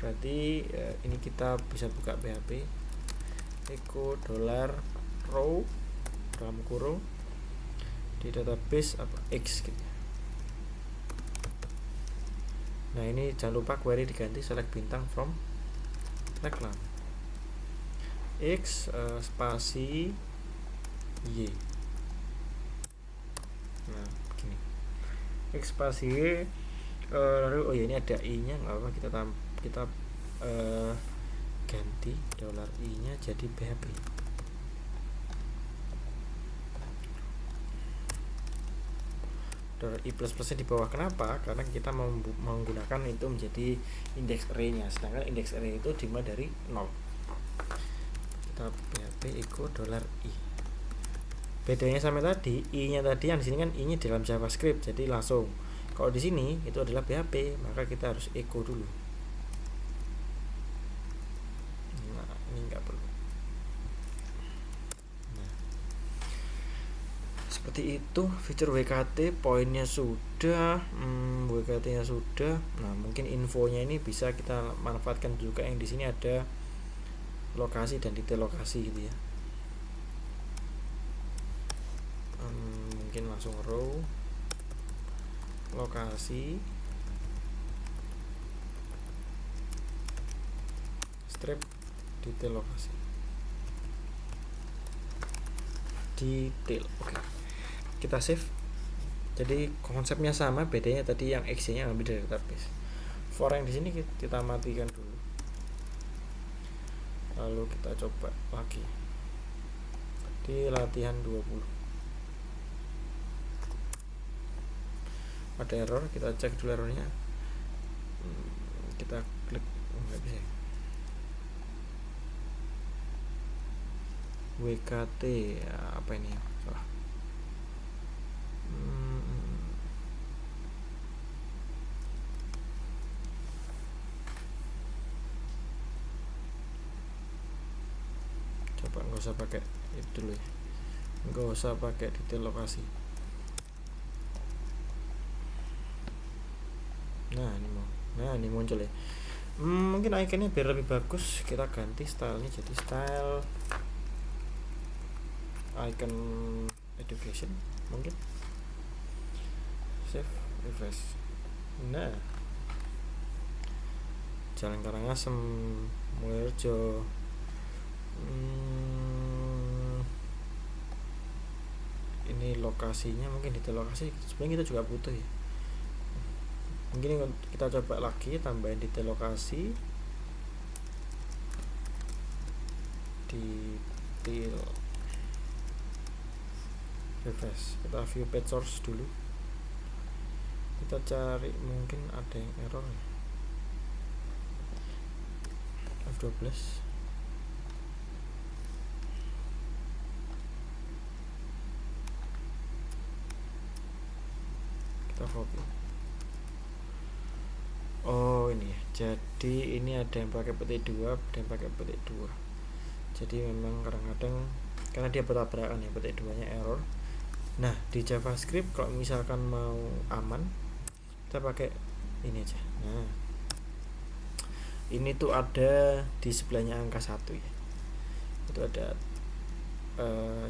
Berarti ini kita bisa buka PHP echo $row dalam kurung di database apa X gitu. Nah, ini jangan lupa query diganti select bintang from reklam X spasi Y. Nah, begini X spasi Y. Lalu oh ya, ini ada I-nya, nggak apa, kita ganti $i-nya jadi PHP. $i plus-plusnya di bawah. Kenapa? Karena kita mau menggunakan itu menjadi index array-nya, sedangkan index array itu dimulai dari 0. Kita PHP echo $i. Bedanya sama tadi, i-nya tadi yang di sini kan i-nya dalam JavaScript, jadi langsung. Kalau di sini itu adalah PHP, maka kita harus echo dulu. Nah, ini nggak perlu. Nah, seperti itu fitur WKT. Poinnya sudah, WKT-nya sudah. Nah, mungkin infonya ini bisa kita manfaatkan juga. Yang di sini ada lokasi dan detail lokasi gitu ya. Mungkin langsung row, lokasi, strip, detail lokasi. detail. Oke, kita save. Jadi konsepnya sama, bedanya tadi yang exe nya ambil dari database. For yang di sini kita matikan dulu, lalu kita coba lagi di latihan 20. Ada error, kita cek dulu errornya. Kita klik, nggak bisa. WKT ya, apa ini salah. Coba nggak usah pakai itu dulu ya, nggak usah pakai detail lokasi. Nah ini muncul ya. Mungkin iconnya biar lebih bagus kita ganti stylenya jadi style icon education mungkin. Save, refresh. Nah, Jalan Karangasem, Mulyorejo. Ini lokasinya, mungkin detail lokasi sebenarnya kita juga butuh ya. Mungkin kita coba lagi tambahin detail lokasi, detail, refresh. Kita view page source dulu, kita cari mungkin ada yang error ya. F12 kita copy. Oh ini ya, jadi ini ada yang pakai petik 2, ada yang pakai petik 2. Jadi memang kadang-kadang karena dia bertabrakan ya, petik 2 nya error. Nah di JavaScript kalau misalkan mau aman kita pakai ini aja. Nah ini tuh ada di sebelahnya angka 1 ya, itu ada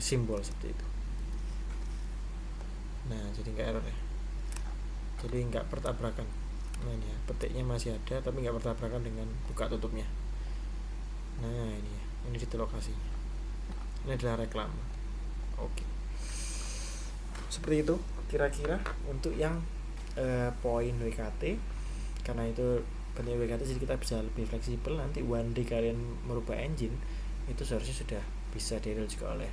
simbol seperti itu. Nah jadi nggak error ya, jadi nggak bertabrakan. Nah ini ya, petiknya masih ada tapi nggak bertabrakan dengan buka tutupnya. Nah ini ya, ini detail lokasinya, ini adalah reklame. Oke, seperti itu kira-kira untuk yang poin WKT. Karena itu penting WKT, jadi kita bisa lebih fleksibel. Nanti one day kalian merubah engine, itu seharusnya sudah bisa di-real juga oleh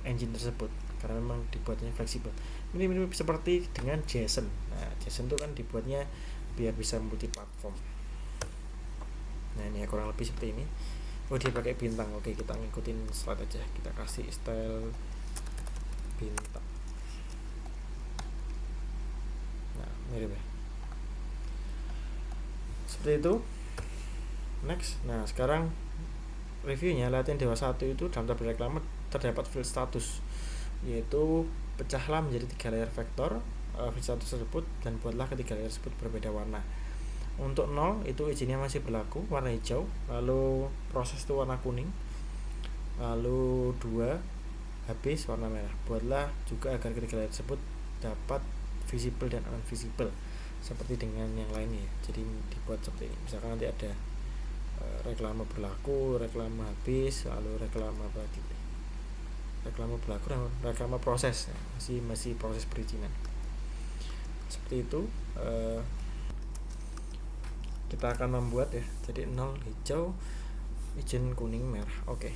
engine tersebut, karena memang dibuatnya fleksibel. Ini seperti dengan JSON. Nah JSON itu kan dibuatnya biar bisa multi platform. Nah ini ya kurang lebih seperti ini. Oh dia pakai bintang. Oke, kita ngikutin slide aja, kita kasih style bintang. Nah mirip ya, seperti itu. Next. Nah sekarang reviewnya, latihan dewa 1 itu dalam tabel reklame terdapat field status, yaitu pecahlah menjadi 3 layer vektor field status tersebut dan buatlah ketiga layer tersebut berbeda warna. Untuk 0 itu izinnya masih berlaku, warna hijau. Lalu proses itu warna kuning. Lalu 2 habis, warna merah. Buatlah juga agar ketiga layer tersebut dapat visible dan unvisible seperti dengan yang lainnya. Jadi dibuat seperti ini. Misalkan nanti ada reklame berlaku, reklame habis, lalu reklame apa lagi? Reklame berlaku dan reklame proses. Masih proses perizinan. Seperti itu. Kita akan membuat ya. Jadi 0 hijau, izin kuning, merah. Oke.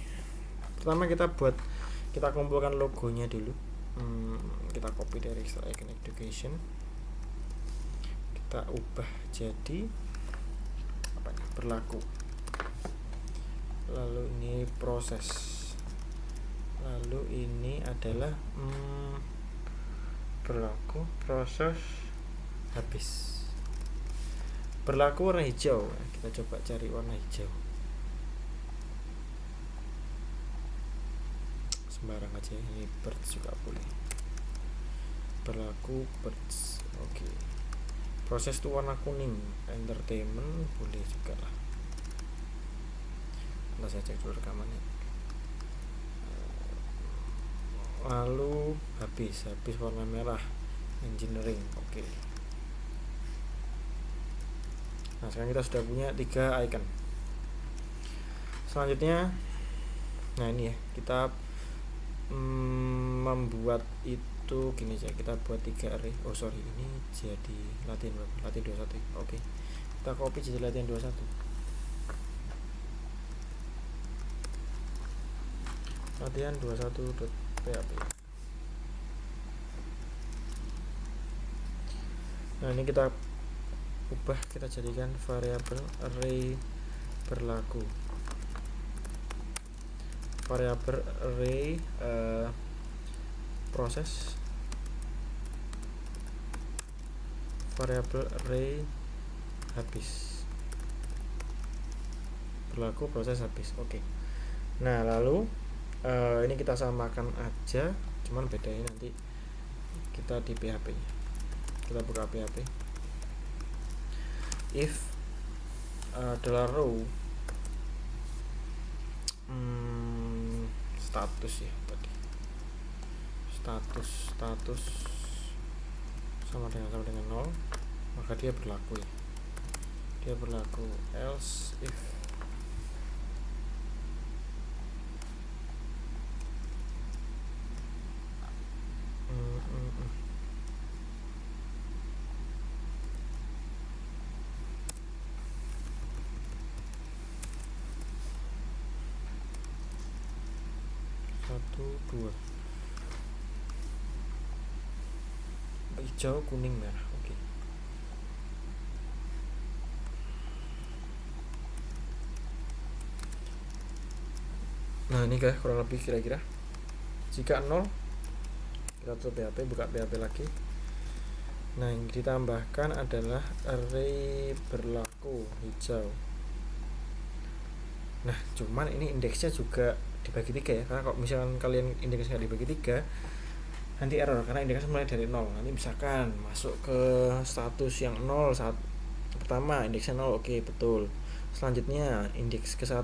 Pertama kita kumpulkan logonya dulu. Kita copy dari Icon Education. Kita ubah jadi apa nih? Berlaku. Lalu ini proses. Lalu ini adalah berlaku, proses, habis. Berlaku warna hijau. Kita coba cari warna hijau. Sembarang aja, ini birds juga boleh. Berlaku birds. Oke. Proses itu warna kuning. Entertainment boleh juga lah. Nah, saya cek dulu rekamannya. Lalu habis warna merah, engineering. Oke. Nah sekarang kita sudah punya 3 icon. Selanjutnya, nah ini ya, kita membuat itu gini aja, kita buat 3 array. Ini jadi latihan berapa? Latihan 21. Oke. Kita copy jadi latihan 21. Latihan 21.php. Nah, ini kita ubah, kita jadikan variabel array berlaku. Variabel array proses, variabel array habis, berlaku proses habis. Oke. Nah, lalu ini kita samakan aja, cuman bedanya nanti kita di PHP. Kita buka PHP. If adalah row status ya tadi. Status sama dengan 0, maka dia berlaku ya. Dia berlaku. Else if satu dua, hijau kuning merah. Oke. Nah, ini guys kurang lebih kira-kira. Jika 0, kita tutup PHP, buka PHP lagi. Nah, yang ditambahkan adalah array berlaku hijau. Nah, cuman ini indeksnya juga dibagi 3 ya, karena kalau misalkan kalian indeksnya dibagi 3 nanti error, karena indeksnya mulai dari 0. Nanti misalkan masuk ke status yang 0 saat pertama, indeksnya 0, oke, betul. Selanjutnya indeks ke 1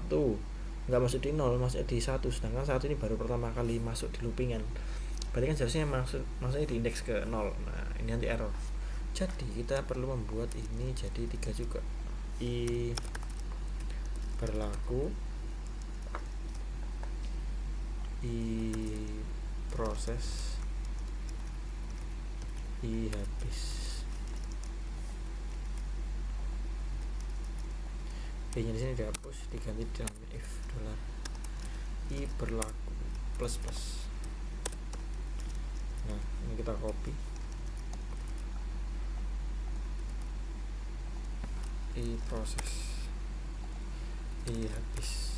nggak masuk di 0, masuk di 1, sedangkan 1 ini baru pertama kali masuk di loopingan. Berarti kan seharusnya maksudnya di indeks ke 0. Nah, ini nanti error. Jadi kita perlu membuat ini jadi 3 juga. I berlaku, I proses, I habis. B-nya di sini dihapus, diganti dengan if dollar I berlaku plus plus. Nah, ini kita copy. I proses, I habis.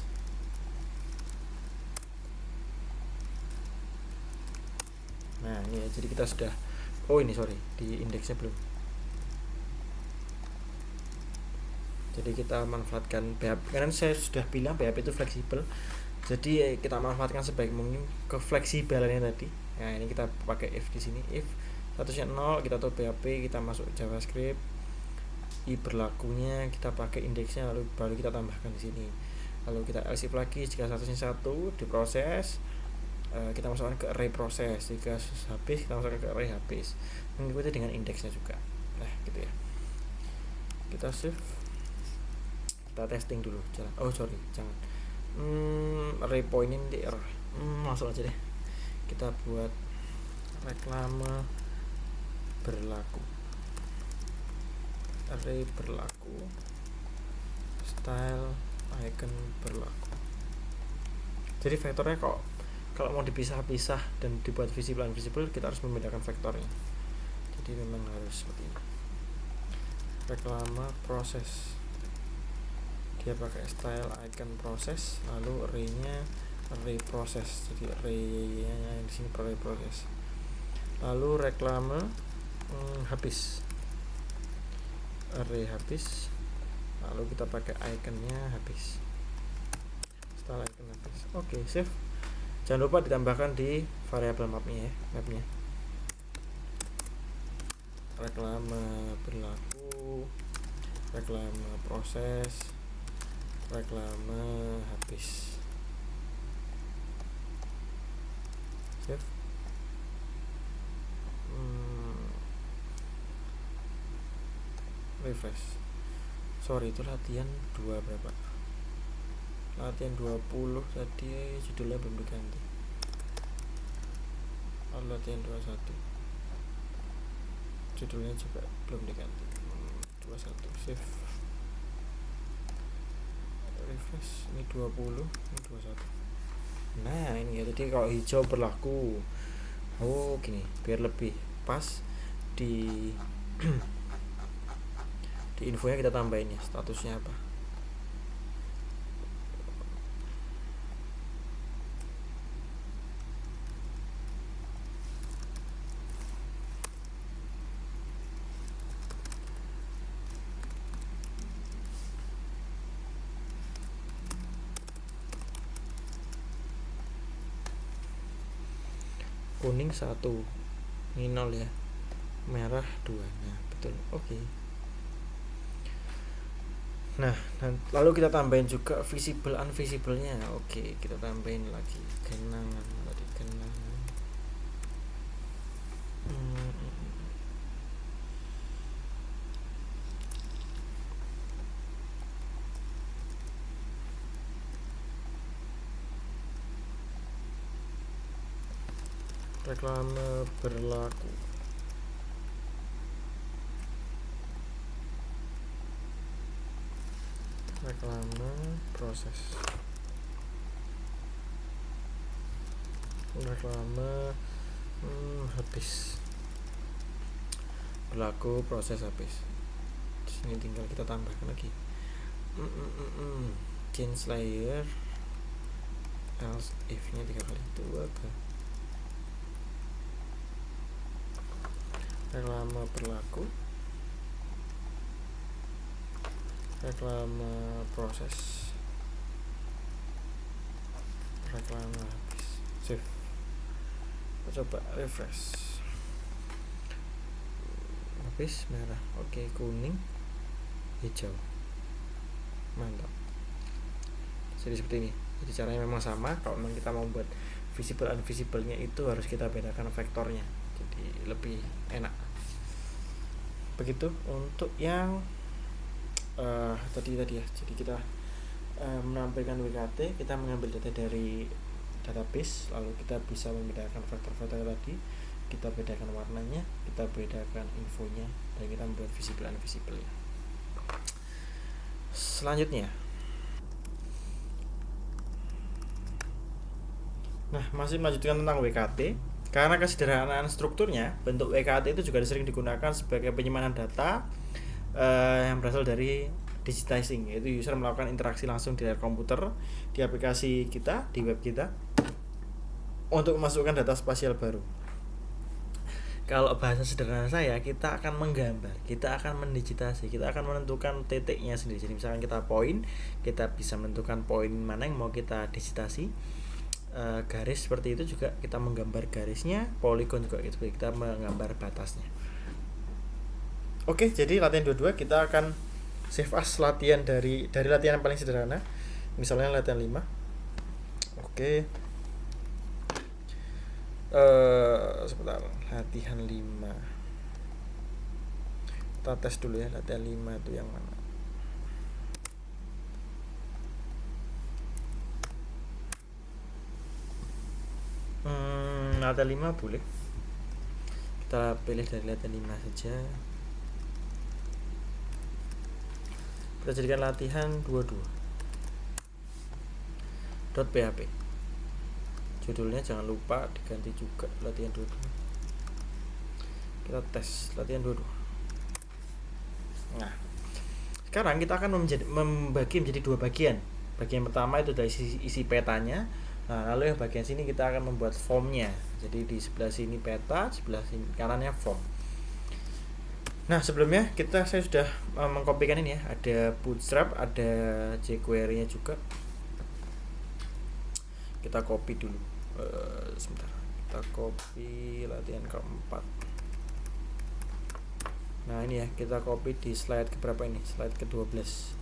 Nah, ini ya, jadi kita sudah di indeksnya belum. Jadi kita manfaatkan PHP, karena saya sudah bilang PHP itu fleksibel. Jadi kita manfaatkan sebaik mungkin kefleksibelannya tadi. Nah, ini kita pakai if di sini. If statusnya 0, kita tutup PHP, kita masuk JavaScript. I berlakunya kita pakai indeksnya, lalu baru kita tambahkan di sini. Lalu kita else if lagi, jika statusnya 1 diproses, kita masukkan ke array proses. Jika habis, kita masukkan ke array habis, mengikuti dengan indeksnya juga. Nah, gitu ya. Kita save, kita testing dulu jalan. Jangan array point ini di error. Langsung aja deh, kita buat reklame berlaku, array berlaku, style icon berlaku. Jadi vektornya kalau mau dipisah-pisah dan dibuat visible invisible, kita harus membedakan vektornya. Jadi memang harus seperti ini. Reklame proses, dia pakai style icon proses, lalu array-nya array proses. Jadi array-nya di sini array proses. Lalu reklame habis, array habis, lalu kita pakai iconnya habis, style icon habis. Oke, save. Jangan lupa ditambahkan di variabel mapnya ya, mapnya. Reklame berlaku, reklame proses, reklame habis. Save. Refresh. Itu latihan 2 berapa? Latihan 20 tadi, judulnya belum diganti. latihan 21, judulnya juga belum diganti. 21 save, refresh. Ini 20, ini 21. Nah ini ya, jadi kalau hijau berlaku. Oh gini, biar lebih pas di di infonya kita tambahin ya statusnya apa. Kuning 1, ini 0 ya, merah 2. Nah betul, oke. Nah, lalu kita tambahin juga visible unvisible-nya. Oke, kita tambahin lagi genangan tadi, genangan. Reklame berlaku. Reklame proses. Reklame habis. Berlaku proses habis. Terus ini tinggal kita tambahkan lagi. Change layer, else if-nya 3 kali, 2 ke reklame berlaku, reklame proses, reklame habis, save. Kita coba refresh. Habis merah, oke, kuning, hijau, mantap. Jadi seperti ini. Jadi caranya memang sama. Kalau memang kita mau buat visible unvisible-nya itu harus kita bedakan vektornya, jadi lebih enak. Begitu untuk yang tadi ya. Jadi kita menampilkan WKT, kita mengambil data dari database, lalu kita bisa membedakan vektor-vektor tadi, kita bedakan warnanya, kita bedakan infonya, dan kita membuat visible unvisible-nya. Selanjutnya, nah, masih melanjutkan tentang WKT. Karena kesederhanaan strukturnya, bentuk WKT itu juga sering digunakan sebagai penyimpanan data yang berasal dari digitizing, yaitu user melakukan interaksi langsung di layar komputer, di aplikasi kita, di web kita, untuk memasukkan data spasial baru. Kalau bahasa sederhana saya, kita akan menggambar, kita akan mendigitasi, kita akan menentukan titiknya sendiri. Jadi misalkan kita poin, kita bisa menentukan poin mana yang mau kita digitasi. Garis seperti itu juga kita menggambar garisnya, poligon juga gitu, kita menggambar batasnya. Oke, jadi latihan 22 kita akan save as latihan dari latihan yang paling sederhana, misalnya latihan 5. Oke, sebentar, latihan 5 kita tes dulu ya. Latihan 5 itu yang mana? Latihan 5 boleh kita pilih dari latihan 5 saja. Kita jadikan latihan 22 .php. Judulnya jangan lupa diganti juga, latihan 22. Kita tes latihan 22. Nah, sekarang kita akan membagi menjadi 2 bagian. Bagian pertama itu dari isi petanya. Nah, lalu yang bagian sini kita akan membuat formnya. Jadi di sebelah sini peta, sebelah sini kanannya form. Nah, sebelumnya saya sudah mengkopikan ini ya. Ada Bootstrap, ada jQuery-nya juga. Kita copy dulu. Sebentar. Kita copy latihan keempat. Nah, ini ya, kita copy di slide keberapa ini? Slide ke-12.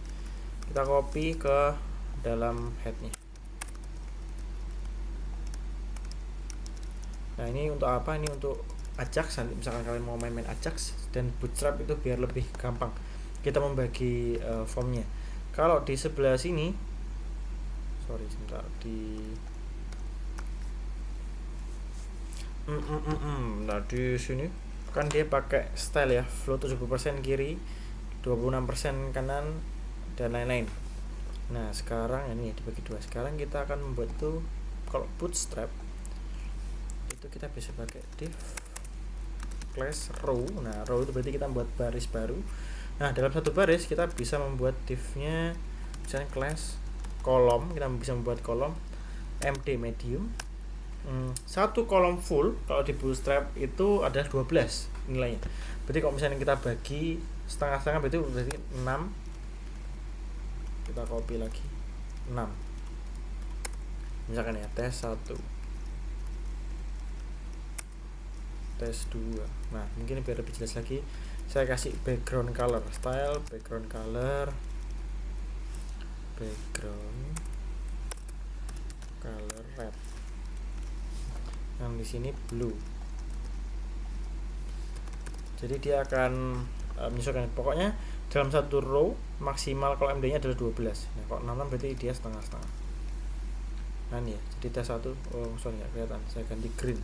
Kita copy ke dalam head-nya. Nah, ini untuk apa? Ini untuk Ajax. Misalkan kalian mau main Ajax, dan Bootstrap itu biar lebih gampang kita membagi formnya. Kalau di sebelah sini, Nah di sini kan dia pakai style ya, flow 70% kiri, 26% kanan, dan lain-lain. Nah sekarang ini dibagi dua. Sekarang kita akan membuat tuh, kalau bootstrap itu kita bisa pakai div class row. Nah row itu berarti kita membuat baris baru. Nah dalam satu baris kita bisa membuat divnya, misalnya class kolom, kita bisa membuat kolom MD medium. Satu kolom full kalau di bootstrap itu adalah 12 nilainya. Berarti kalau misalnya kita bagi setengah-setengah berarti 6. Kita copy lagi 6. Misalkan ya tes 1, tes 2. Nah mungkin biar lebih jelas lagi saya kasih background color, style background color, red, yang di sini blue. Jadi dia akan menyesuaikan, pokoknya dalam satu row maksimal kalau MD nya adalah 12. Nah kalau 6 berarti dia setengah-setengah. Nah ini ya, jadi tes 1, sorry nggak kelihatan, saya ganti green.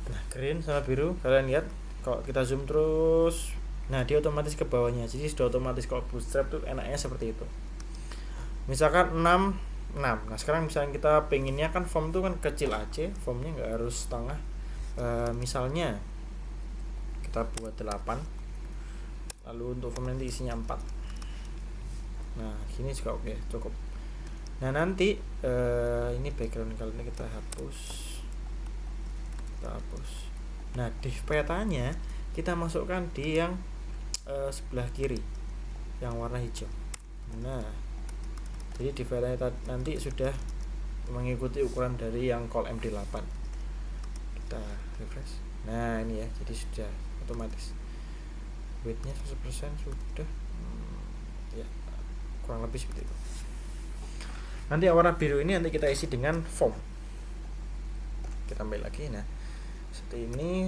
Nah green sama biru, kalian lihat kalau kita zoom terus, nah dia otomatis ke bawahnya. Jadi sudah otomatis kalau bootstrap tuh enaknya seperti itu. Misalkan 6. Nah sekarang misalnya kita pengennya kan form tuh kan kecil aja, formnya nggak harus setengah. Misalnya kita buat 8, lalu untuk form nanti isinya 4. Nah sini juga oke, cukup. Nah nanti ini background kali ini kita hapus. Nah div petanya kita masukkan di yang sebelah kiri yang warna hijau. Nah jadi div petanya nanti sudah mengikuti ukuran dari yang call MD8. Kita refresh. Nah ini ya, jadi sudah otomatis weightnya 100% sudah, ya kurang lebih seperti itu. Nanti warna biru ini nanti kita isi dengan form. Kita ambil lagi. Nah seperti ini.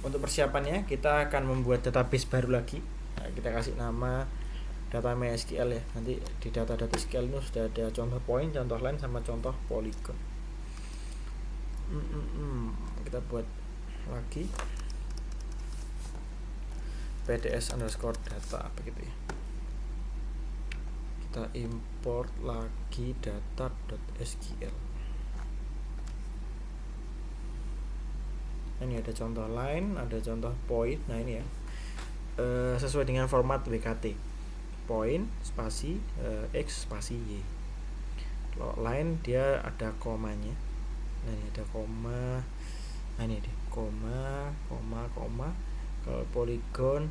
Untuk persiapannya kita akan membuat database baru lagi. Nah, kita kasih nama data MySQL ya. Nanti di data SQL itu sudah ada contoh point, contoh line, sama contoh polygon. Kita buat lagi pds_data begitu ya. Kita import lagi data.sql. Ini ada contoh line, ada contoh point. Nah ini ya, sesuai dengan format WKT, point spasi x spasi y. Kalau line dia ada komanya. Nah ini ada koma. Nah ini deh, koma. Kalau polygon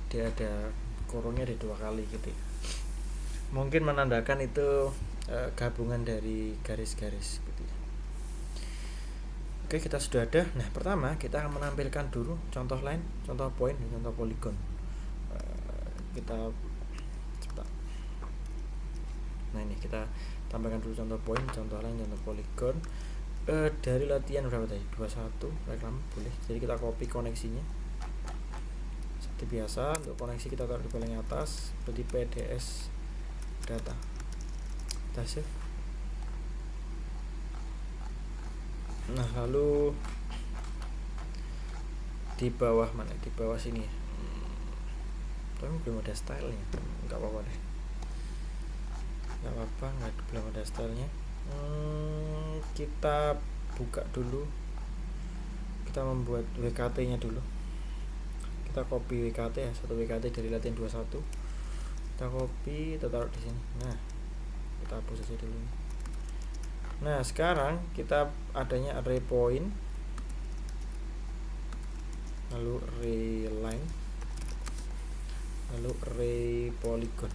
dia ada kurungnya ada 2 kali gitu ya. Mungkin menandakan itu gabungan dari garis-garis gitu ya. Oke, kita sudah ada. Nah pertama kita akan menampilkan dulu contoh line, contoh point, dan contoh polygon. Kita coba. Nah ini kita tampilkan dulu contoh point, contoh line, contoh polygon. Dari latihan berapa tadi? 21 reklam boleh. Jadi kita copy koneksinya seperti biasa. Untuk koneksi kita taruh di paling atas, berarti PDS data. Kita save. Nah lalu di bawah mana? Di bawah sini. Tapi belum ada stylenya. Nggak apa-apa deh. Belum ada stylenya. Kita buka dulu. Kita membuat WKT nya dulu. Kita copy WKT ya, satu WKT dari latihan 21. Kita copy, kita taruh di sini. Nah kita hapus aja dulu. Nah sekarang kita adanya array point, lalu array line, lalu array polygon.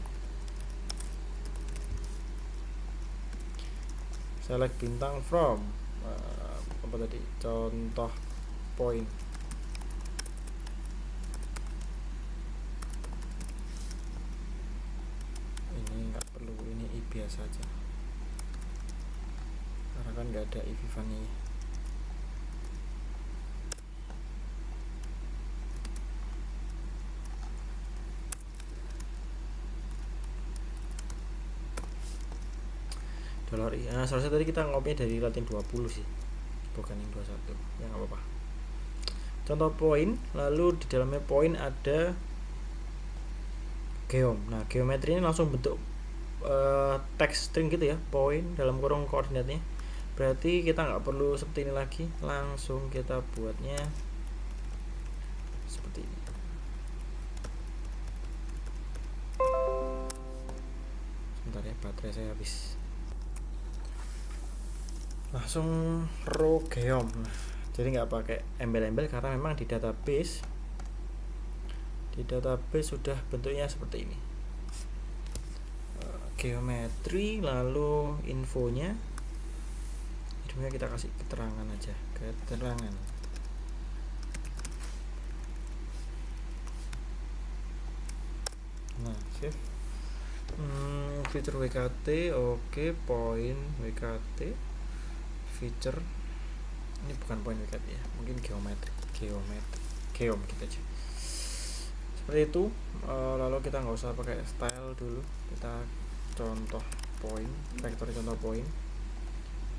Select bintang from apa tadi, contoh point. Ini nggak perlu, ini i biasa aja karena kan nggak ada if-nya. $i. Nah, seharusnya tadi kita ngopinya dari Latin 20 sih, bukan yang 21. Ya nggak apa-apa. Contoh poin, lalu di dalamnya poin ada geom. Nah, geometri ini langsung bentuk teks string gitu ya, poin dalam kurung koordinatnya. Berarti kita nggak perlu seperti ini lagi, langsung kita buatnya seperti ini. Sebentar ya, baterai saya habis. Langsung row geom. Jadi nggak pakai embel-embel karena memang di database sudah bentuknya seperti ini. Geometri, lalu infonya kita kasih keterangan aja, keterangan. Nah, save. Feature WKT, oke, poin WKT, feature ini bukan poin WKT ya, mungkin geometri, geom kita aja. Seperti itu. Lalu kita nggak usah pakai style dulu, kita contoh poin, vektor contoh poin,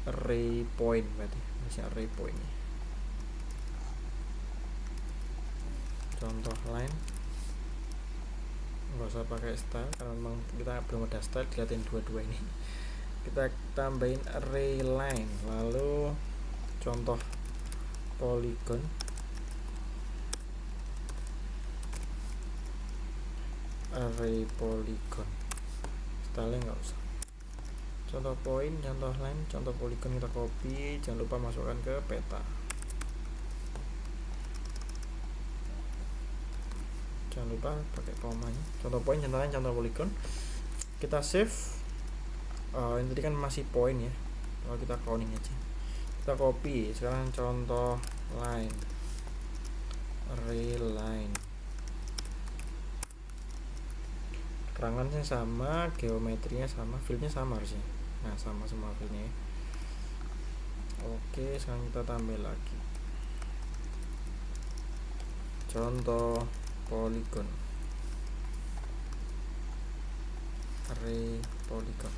array point berarti misalnya array point. Contoh line, nggak usah pakai style karena memang kita belum ada style, dilihatin dua-dua ini. Kita tambahin array line, lalu contoh polygon, array polygon, style nggak usah. Contoh poin, contoh line, contoh polygon kita copy, jangan lupa masukkan ke peta. Jangan lupa pakai komanya. Contoh poin, contoh line, contoh polygon. Kita save. Ini tadi kan masih poin ya. Kalau kita cloning aja. Kita copy. Sekarang contoh line, array line. Keterangannya sama, geometrinya sama, fieldnya sama harusnya. Nah, sama semua fieldnya. Oke, sekarang kita tambah lagi. Contoh polygon, array polygon,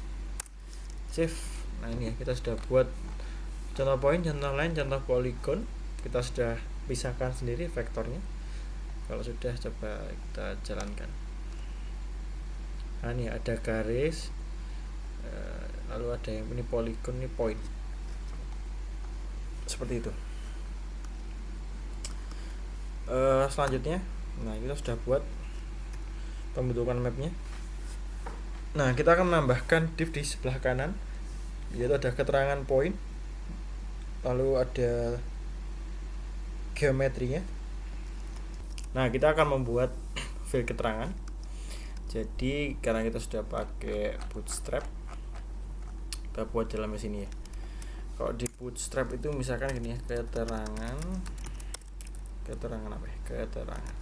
save. Nah, ini ya, kita sudah buat contoh poin, contoh line, contoh polygon. Kita sudah pisahkan sendiri vektornya. Kalau sudah, coba kita jalankan. Nah, ini ada garis, lalu ada yang ini polygon, ini point, seperti itu. Selanjutnya, nah kita sudah buat pembentukan mapnya. Nah, kita akan menambahkan div di sebelah kanan, yaitu ada keterangan poin, lalu ada geometrinya. Nah, kita akan membuat field keterangan. Jadi karena kita sudah pakai bootstrap, kita buat dalam sini ya. Kalau di bootstrap itu misalkan gini ya, keterangan apa ya, keterangan,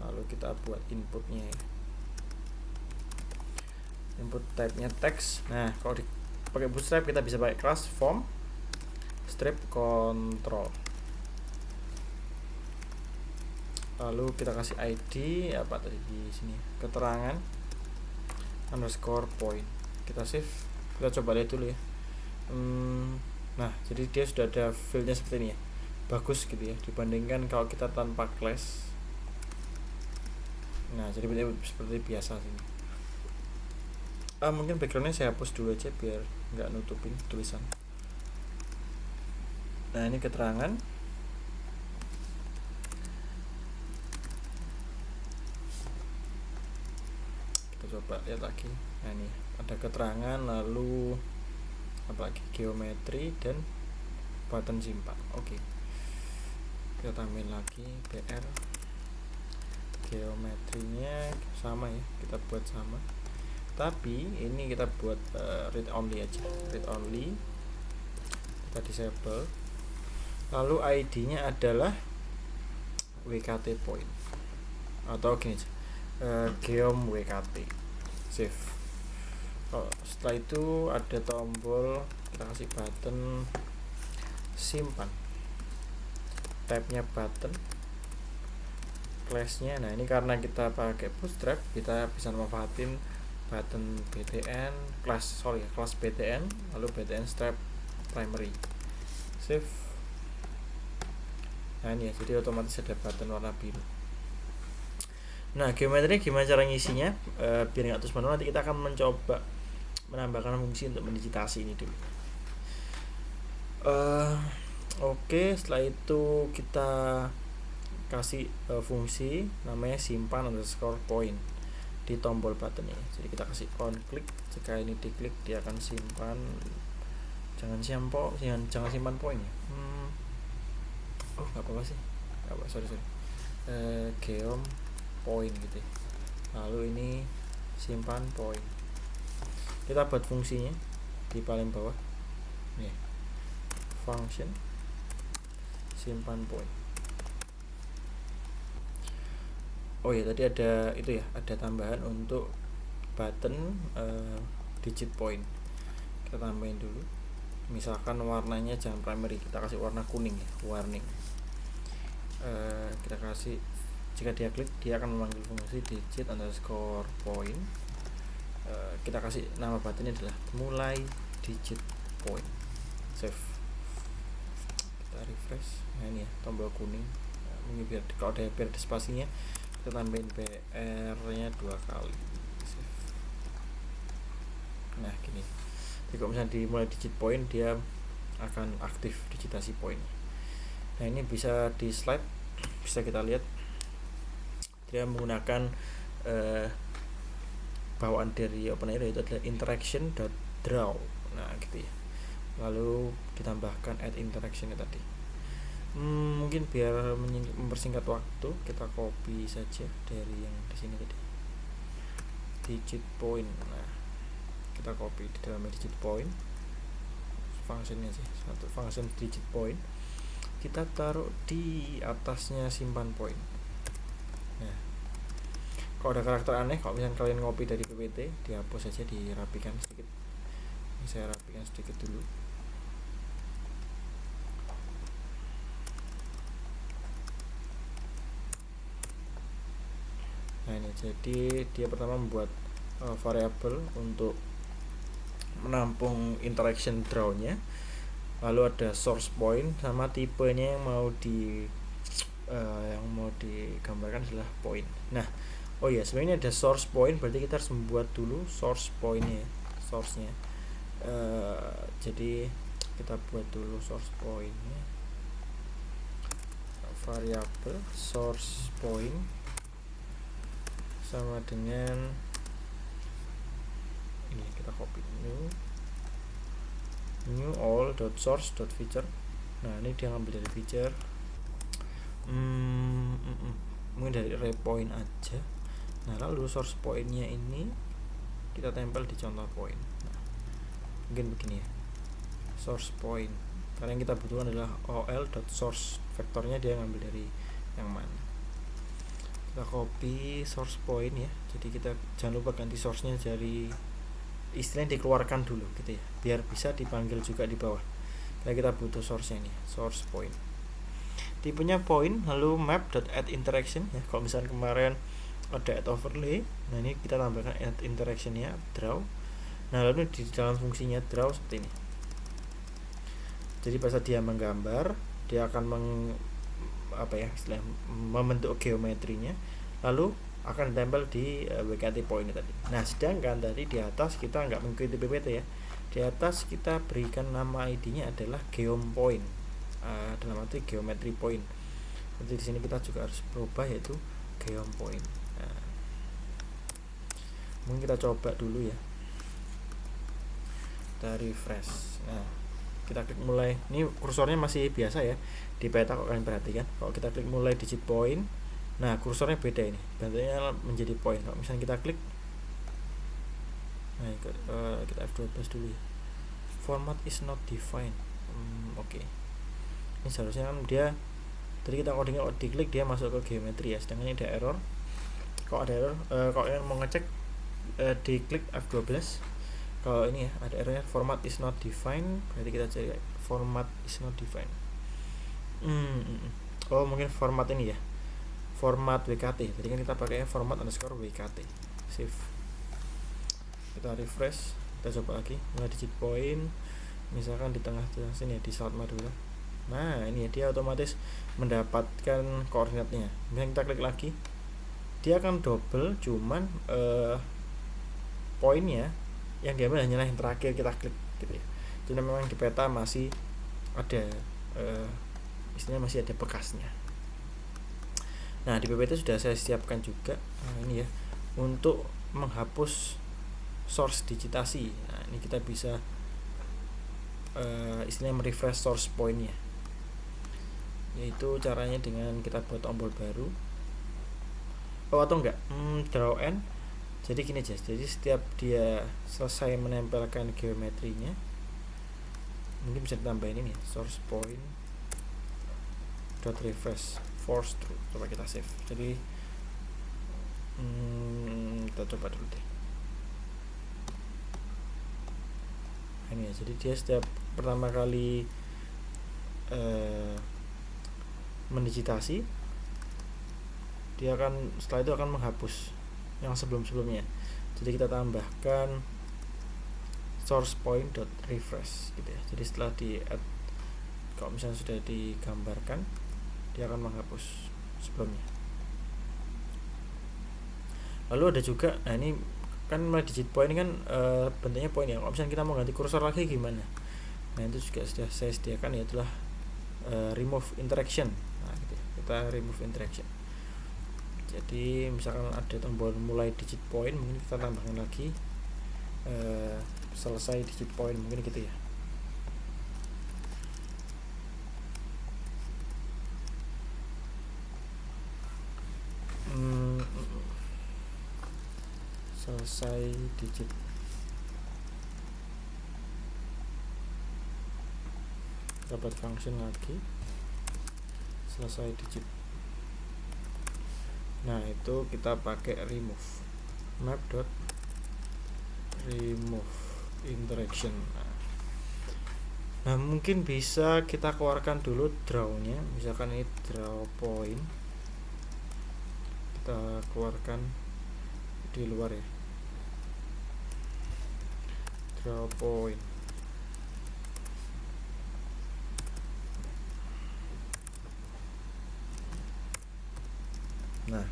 lalu kita buat inputnya ya. Input type-nya text. Nah, kalau pakai bootstrap kita bisa pakai class form strip control, lalu kita kasih ID apa tadi di sini, keterangan underscore point. Kita save, kita coba lihat dulu ya. Nah, jadi dia sudah ada fieldnya seperti ini ya, bagus gitu ya, dibandingkan kalau kita tanpa class. Nah, jadi seperti biasa sih. Mungkin backgroundnya saya hapus dulu aja biar nggak nutupin tulisan. Nah, ini keterangan. Kita coba lihat lagi. Nah, ini ada keterangan, lalu apa lagi, geometri dan button simpan. Oke. Kita tambahin lagi BR, geometrinya sama ya, kita buat sama, tapi ini kita buat read only aja, read only. Kita disable, lalu ID-nya adalah WKT point atau gini aja, geom WKT. Save. Setelah itu ada tombol, kita kasih button simpan, tab-nya button, class-nya. Nah, ini karena kita pakai bootstrap, kita bisa manfaatin button btn kelas btn, lalu btn strap primary, save. Nah ini ya, jadi otomatis ada button warna biru. Nah geometri gimana cara ngisinya, biar nggak terus manual, nanti kita akan mencoba menambahkan fungsi untuk mendigitasi ini dulu. Oke, setelah itu kita kasih fungsi namanya simpan underscore point di tombol button ini. Jadi kita kasih on click, jika ini diklik dia akan simpan. Jangan simpan point ya. Nggak apa-apa sih. Sorry. Geom point gitu ya. Lalu ini simpan point. Kita buat fungsinya di paling bawah. Nih. Function simpan point. Oh ya, tadi ada itu ya, ada tambahan untuk button digit point. Kita tambahin dulu. Misalkan warnanya jangan primary, kita kasih warna kuning ya, warning. Kita kasih, jika dia klik dia akan memanggil fungsi digit underscore point. Kita kasih nama buttonnya adalah mulai digit point. Save. Kita refresh. Nah ini ya, tombol kuning. Mungkin biar kalau ada spasinya, kita tambahin PR nya 2 kali. Save. Nah gini, jadi kalau misalnya dimulai digit point, dia akan aktif digitasi point. Nah ini bisa di slide, bisa kita lihat dia menggunakan bawaan dari OpenAI, yaitu adalah interaction.draw. Nah gitu ya, lalu ditambahkan add interaction tadi. Mungkin biar mempersingkat waktu, kita copy saja dari yang di sini tadi, digit point. Nah kita copy di dalam digit point, fungsinya sih satu function digit point, kita taruh di atasnya simpan point. Nah kalau ada karakter aneh, kalau misalnya kalian ngopi dari PPT, dihapus saja, dirapikan sedikit. Ini saya rapikan sedikit dulu. Nah ini, jadi dia pertama membuat variabel untuk menampung interaction draw-nya, lalu ada source point sama tipenya yang mau digambarkan adalah point. Nah oh ya, sebenarnya ada source point, berarti kita harus membuat dulu source point-nya, source-nya. Jadi kita buat dulu source point-nya, variabel source point sama dengan ini, kita copy new all.source.feature. Nah ini dia ngambil dari feature, mungkin dari array point aja. Nah lalu source point-nya ini kita tempel di contoh point. Nah, mungkin begini ya, source point, karena yang kita butuhkan adalah ol.source, vektornya dia ngambil dari yang mana. Kita copy source point ya, jadi kita jangan lupa ganti source-nya dari istilahnya dikeluarkan dulu gitu ya, biar bisa dipanggil juga di bawah. Nah kita butuh source-nya nih, source point, tipenya point, lalu map.add_interaction ya. Kalau misalnya kemarin ada add overlay, nah ini kita tambahkan add interaction-nya draw. Nah lalu di dalam fungsinya draw seperti ini, jadi pada saat dia menggambar, dia akan membentuk geometrinya, lalu akan ditempel di WKT point tadi. Nah sedangkan tadi di atas kita nggak mengikuti PPT ya, di atas kita berikan nama ID-nya adalah geom point, dalam arti geometry point. Jadi di sini kita juga harus berubah, yaitu geom point. Nah, mungkin kita coba dulu ya, kita refresh. Nah kita klik mulai, ini kursornya masih biasa ya di peta, kalau kalian perhatikan. Kalau kita klik mulai digit point, nah kursornya beda, ini bentuknya menjadi point. Kalau misalnya kita klik, nah kita F12 dulu ya, format is not defined. Oke. Ini seharusnya kan dia tadi kita codingnya, kalau diklik dia masuk ke geometri ya, sedangkan ini ada error. Kalau ada error, kalau kalian mau ngecek, diklik F12. Kalau ini ya ada errornya format is not defined, berarti kita cari format is not defined. Oh mungkin format ini ya, format WKT. Tadi kan kita pakai format underscore WKT. Save. kita refresh, kita coba lagi mulai digit point, misalkan di tengah sini ya, di Selat Madura. Nah ini ya, dia otomatis mendapatkan koordinatnya. Misalnya kita klik lagi, dia akan double, cuman poinnya yang diambil hanyalah yang terakhir kita klik gitu ya. Jadi memang di peta masih ada istilahnya masih ada bekasnya. Nah di PPT sudah saya siapkan juga ini ya, untuk menghapus source digitasi. Nah ini kita bisa istilahnya merefresh source pointnya, yaitu caranya dengan kita buat tombol baru. Atau enggak, draw end. Jadi gini aja, jadi setiap dia selesai menempelkan geometrinya, mungkin bisa ditambahin ini source point dot refresh force through. Coba kita save. Jadi kita coba dulu deh. Ini ya, jadi dia setiap pertama kali mendigitasi, dia akan setelah itu akan menghapus yang sebelum-sebelumnya. Jadi kita tambahkan source point dot refresh gitu ya. Jadi setelah di add, kalau misalnya sudah digambarkan, dia akan menghapus sebelumnya. Lalu ada juga, nah ini kan mulai digit point ini kan bentuknya point ya. Kalau misalnya kita mau ganti kursor lagi gimana? Nah itu juga sudah saya sediakan, yaitulah remove interaction. Nah gitu ya, kita remove interaction. Jadi misalkan ada tombol mulai digit point, mungkin kita tambahkan lagi selesai digit point, mungkin gitu ya. Selesai digit. Dapat function lagi selesai digit. Nah itu kita pakai remove map dot remove interaction. Nah mungkin bisa kita keluarkan dulu draw-nya, misalkan ini draw point, kita keluarkan di luar ya, draw point. Nah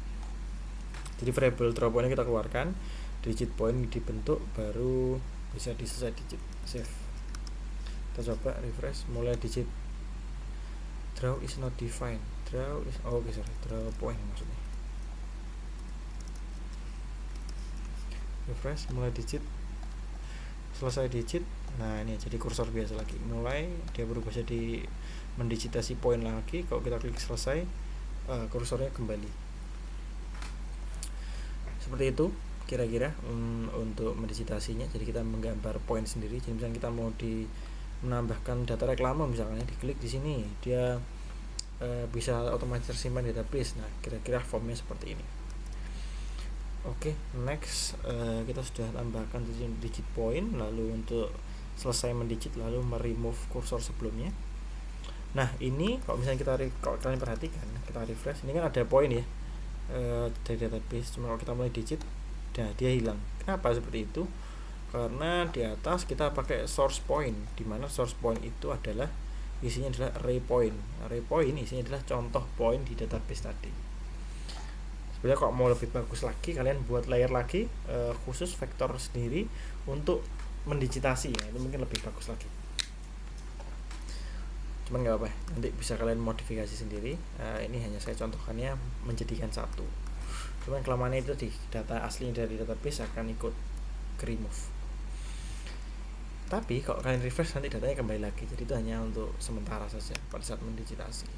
jadi variable draw point kita keluarkan, digit point dibentuk, baru bisa diselesai digit, save. Kita coba refresh, mulai digit draw is not defined, draw is draw point maksudnya. Refresh, mulai digit, selesai digit. Nah ini jadi kursor biasa lagi, mulai dia berubah jadi mendigitasi poin lagi. Kalau kita klik selesai, kursornya kembali. Seperti itu kira-kira untuk mendigitasinya. Jadi kita menggambar poin sendiri. Jadi misalnya kita mau menambahkan data reklame, misalnya diklik di sini, dia bisa otomatis tersimpan di database. Nah kira-kira formnya seperti ini. Oke, next kita sudah tambahkan digit point, lalu untuk selesai mendigit lalu meremove kursor sebelumnya. Nah ini kalau misalnya kalau kalian perhatikan, kita refresh, ini kan ada poin ya dari database, cuma kalau kita mulai digit, nah dia hilang. Kenapa seperti itu? Karena di atas kita pakai source point, dimana source point itu adalah isinya adalah array point. Array point isinya adalah contoh point di database tadi. Sebenarnya kalau mau lebih bagus lagi, kalian buat layer lagi khusus vektor sendiri untuk mendigitasi ya, itu mungkin lebih bagus lagi. Cuman nggak apa, nanti bisa kalian modifikasi sendiri. Ini hanya saya contohkannya menjadikan satu. Cuman kelemahannya itu di data asli dari database akan ikut ke remove. Tapi kalau kalian refresh nanti datanya kembali lagi. Jadi itu hanya untuk sementara saja pada saat mendigitasi.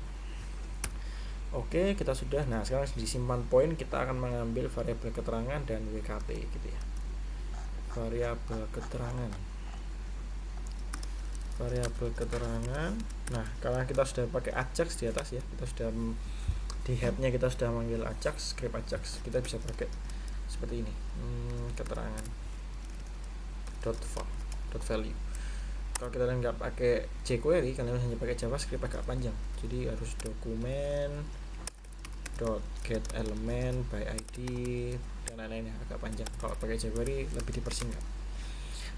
Oke, kita sudah. Nah sekarang disimpan poin, kita akan mengambil variabel keterangan dan WKT gitu ya. Variabel keterangan. Nah karena kita sudah pakai Ajax di atas ya, kita sudah di headnya kita sudah manggil Ajax, script Ajax, kita bisa pakai seperti ini, keterangan dot value. Kalau kita nggak pakai jQuery, kalian hanya pakai JavaScript agak panjang, jadi harus dokumen dot get element by id dan lain-lainnya, agak panjang. Kalau pakai jQuery lebih dipersingkat.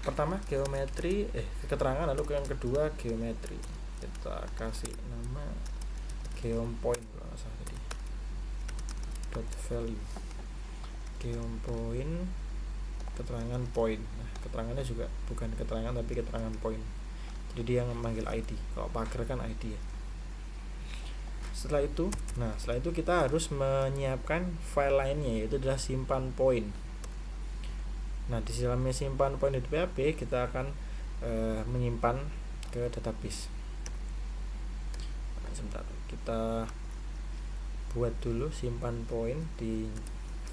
pertama geometri keterangan, lalu yang kedua geometri. Kita kasih nama geompoint kalau nggak salah tadi, dot value geompoint keterangan point. Nah, keterangannya juga bukan keterangan tapi keterangan point, jadi dia memanggil ID. Kalau pagar kan ID ya. Setelah itu kita harus menyiapkan file lainnya, yaitu adalah simpan point. Nah, di dalamnya simpan point.php kita akan menyimpan ke database. Nah, sebentar, kita buat dulu simpan point di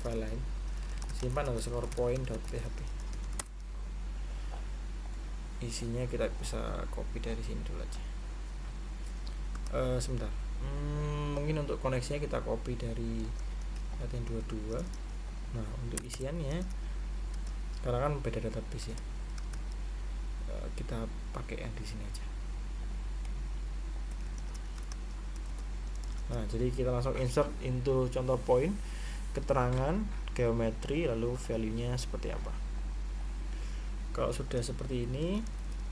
file lain, simpan underscore point.php. Isinya kita bisa copy dari sini dulu aja. Sebentar, mungkin untuk koneksinya kita copy dari latihan 22. Nah, untuk isiannya karena kan beda database ya, kita pakai yang di sini aja. Nah, jadi kita langsung insert into contoh point, keterangan, geometri, lalu value-nya seperti apa. Kalau sudah seperti ini,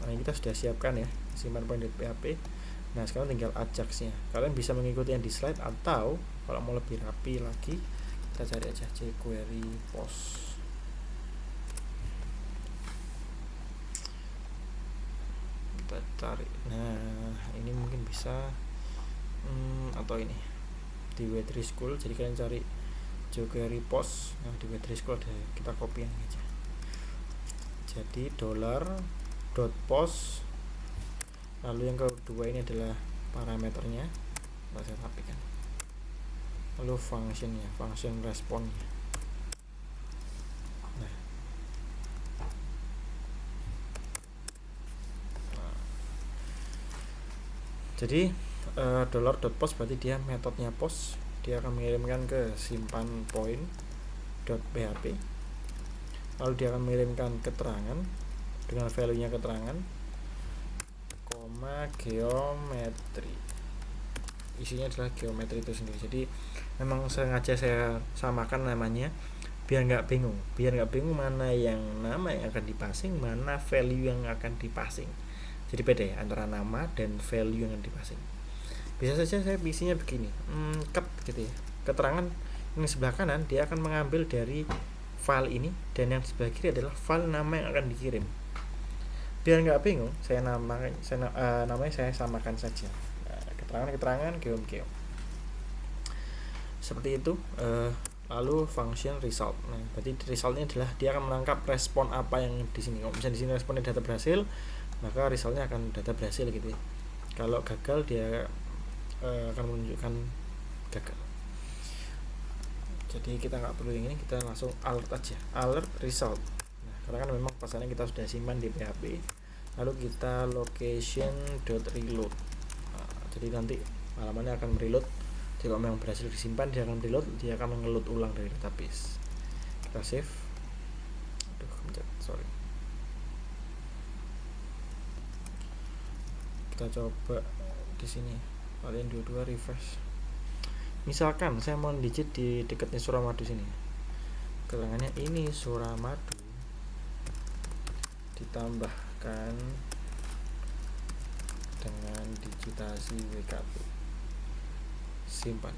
nah kita sudah siapkan ya simpan point.php. Nah, sekarang tinggal ajax-nya. Kalian bisa mengikuti yang di slide, atau kalau mau lebih rapi lagi, kita cari aja jQuery post. Kita cari. Nah, ini mungkin bisa atau ini di W3 School. Jadi kalian cari jQuery post. Nah, di W3 School ada, kita copy yang aja. Jadi $.post, lalu yang kedua ini adalah parameternya, saya rapikan, lalu functionnya, function responnya. Nah, jadi $.post berarti dia metodenya post, dia akan mengirimkan ke simpan point.php, lalu dia akan mengirimkan keterangan dengan value-nya keterangan, koma geometri. Isinya adalah geometri itu sendiri. Jadi memang sengaja saya samakan namanya biar nggak bingung mana yang nama yang akan dipasing, mana value yang akan dipasing. Jadi beda ya antara nama dan value yang akan dipasing. Bisa saja saya isinya begini, gitu ya. Keterangan yang sebelah kanan dia akan mengambil dari file ini, dan yang sebelah kiri adalah file nama yang akan dikirim. Biar nggak bingung, namanya saya samakan saja. Keterangan geom. Seperti itu. Lalu function result. Nah, berarti resultnya adalah dia akan menangkap respon apa yang di sini. Kalau misalnya di sini responnya data berhasil, maka resultnya akan data berhasil gitu ya. Kalau gagal, dia akan menunjukkan gagal. Jadi kita nggak perlu yang ini, kita langsung alert aja, alert result. Nah, karena kan memang pasalnya kita sudah simpan di PHP, lalu kita location.reload. Nah, jadi nanti halamannya akan mereload. Jika memang berhasil disimpan, dia akan reload, dia akan mengeload ulang dari database. Kita save. Sorry. Kita coba di sini, kalian dua refresh. Misalkan saya mau digit di dekatnya Suramadu sini, keterangannya ini Suramadu, ditambahkan dengan digitasi WKT, simpan,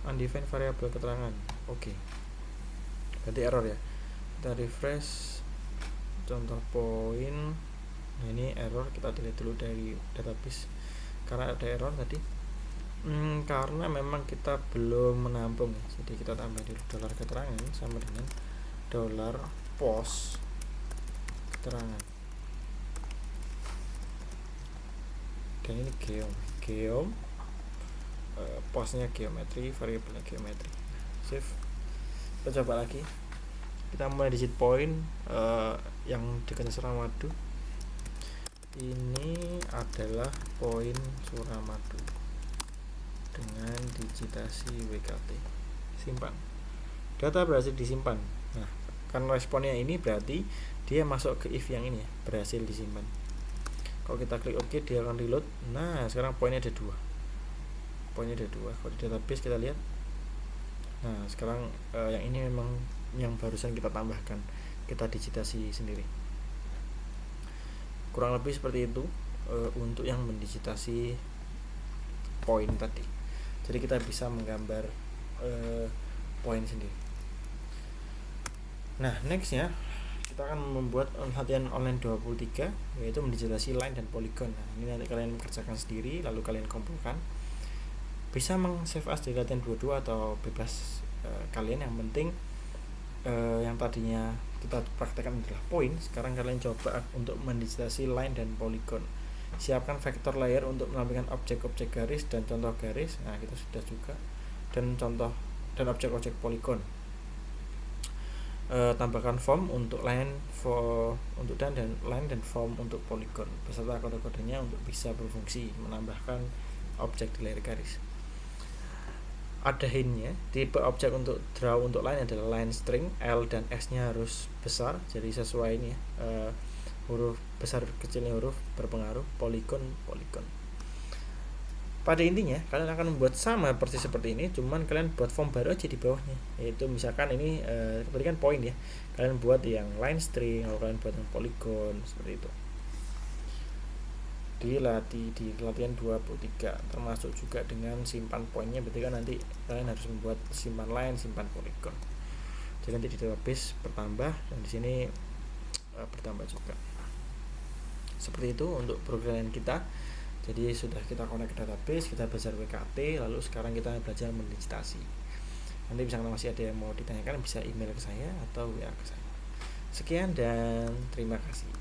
undefined variable keterangan. Oke. Berarti error ya. Kita refresh contoh point. Nah, ini error, kita delete dulu dari database karena ada error tadi. Karena memang kita belum menampung, jadi kita tambah dulu dolar keterangan sama dengan $post keterangan, dan ini geom postnya geometri, variabelnya geometri. Save. Kita coba lagi, kita mulai digit point yang dekat Suramadu. Ini adalah point Suramadu dengan digitasi WKT, simpan. Data berhasil disimpan. Nah, kan responnya ini berarti dia masuk ke if yang ini ya, berhasil disimpan. Kalau kita klik OK, dia akan reload. Nah, sekarang poinnya ada dua. Kalau di database kita lihat. Nah, sekarang yang ini memang yang barusan kita tambahkan, kita digitasi sendiri. kurang lebih seperti itu untuk yang mendigitasi poin tadi. Jadi kita bisa menggambar poin sendiri. Nah, nextnya kita akan membuat latihan online 23, yaitu mendigitasi line dan polygon. Nah, ini nanti kalian kerjakan sendiri lalu kalian kumpulkan. Bisa meng-save as di latihan 22 atau bebas kalian, yang penting yang tadinya kita praktekkan adalah poin, sekarang kalian coba untuk mendigitasi line dan polygon. Siapkan vektor layer untuk menampilkan objek-objek garis dan contoh garis. Nah, kita sudah juga, dan contoh dan objek-objek polygon. Tambahkan form untuk line untuk dan line dan form untuk polygon beserta kode-kodenya untuk bisa berfungsi menambahkan objek di layar garis. Ada hintnya, tipe objek untuk draw untuk line adalah line string, L dan S nya harus besar, jadi sesuai ini ya, huruf besar kecilnya huruf berpengaruh. Polygon. Pada intinya kalian akan membuat sama persis seperti ini, cuman kalian buat form baru aja di bawahnya, yaitu misalkan ini seperti kan poin ya, kalian buat yang line string atau kalian buat yang polygon seperti itu. Di latihan 23 termasuk juga dengan simpan poinnya, berarti kan nanti kalian harus membuat simpan line, simpan polygon. Jadi nanti di database bertambah dan di sini bertambah juga. Seperti itu untuk program kita. Jadi sudah kita connect ke database, kita belajar WKT, lalu sekarang kita belajar mendigitasi. Nanti misalkan masih ada yang mau ditanyakan bisa email ke saya atau WA ke saya. Sekian dan terima kasih.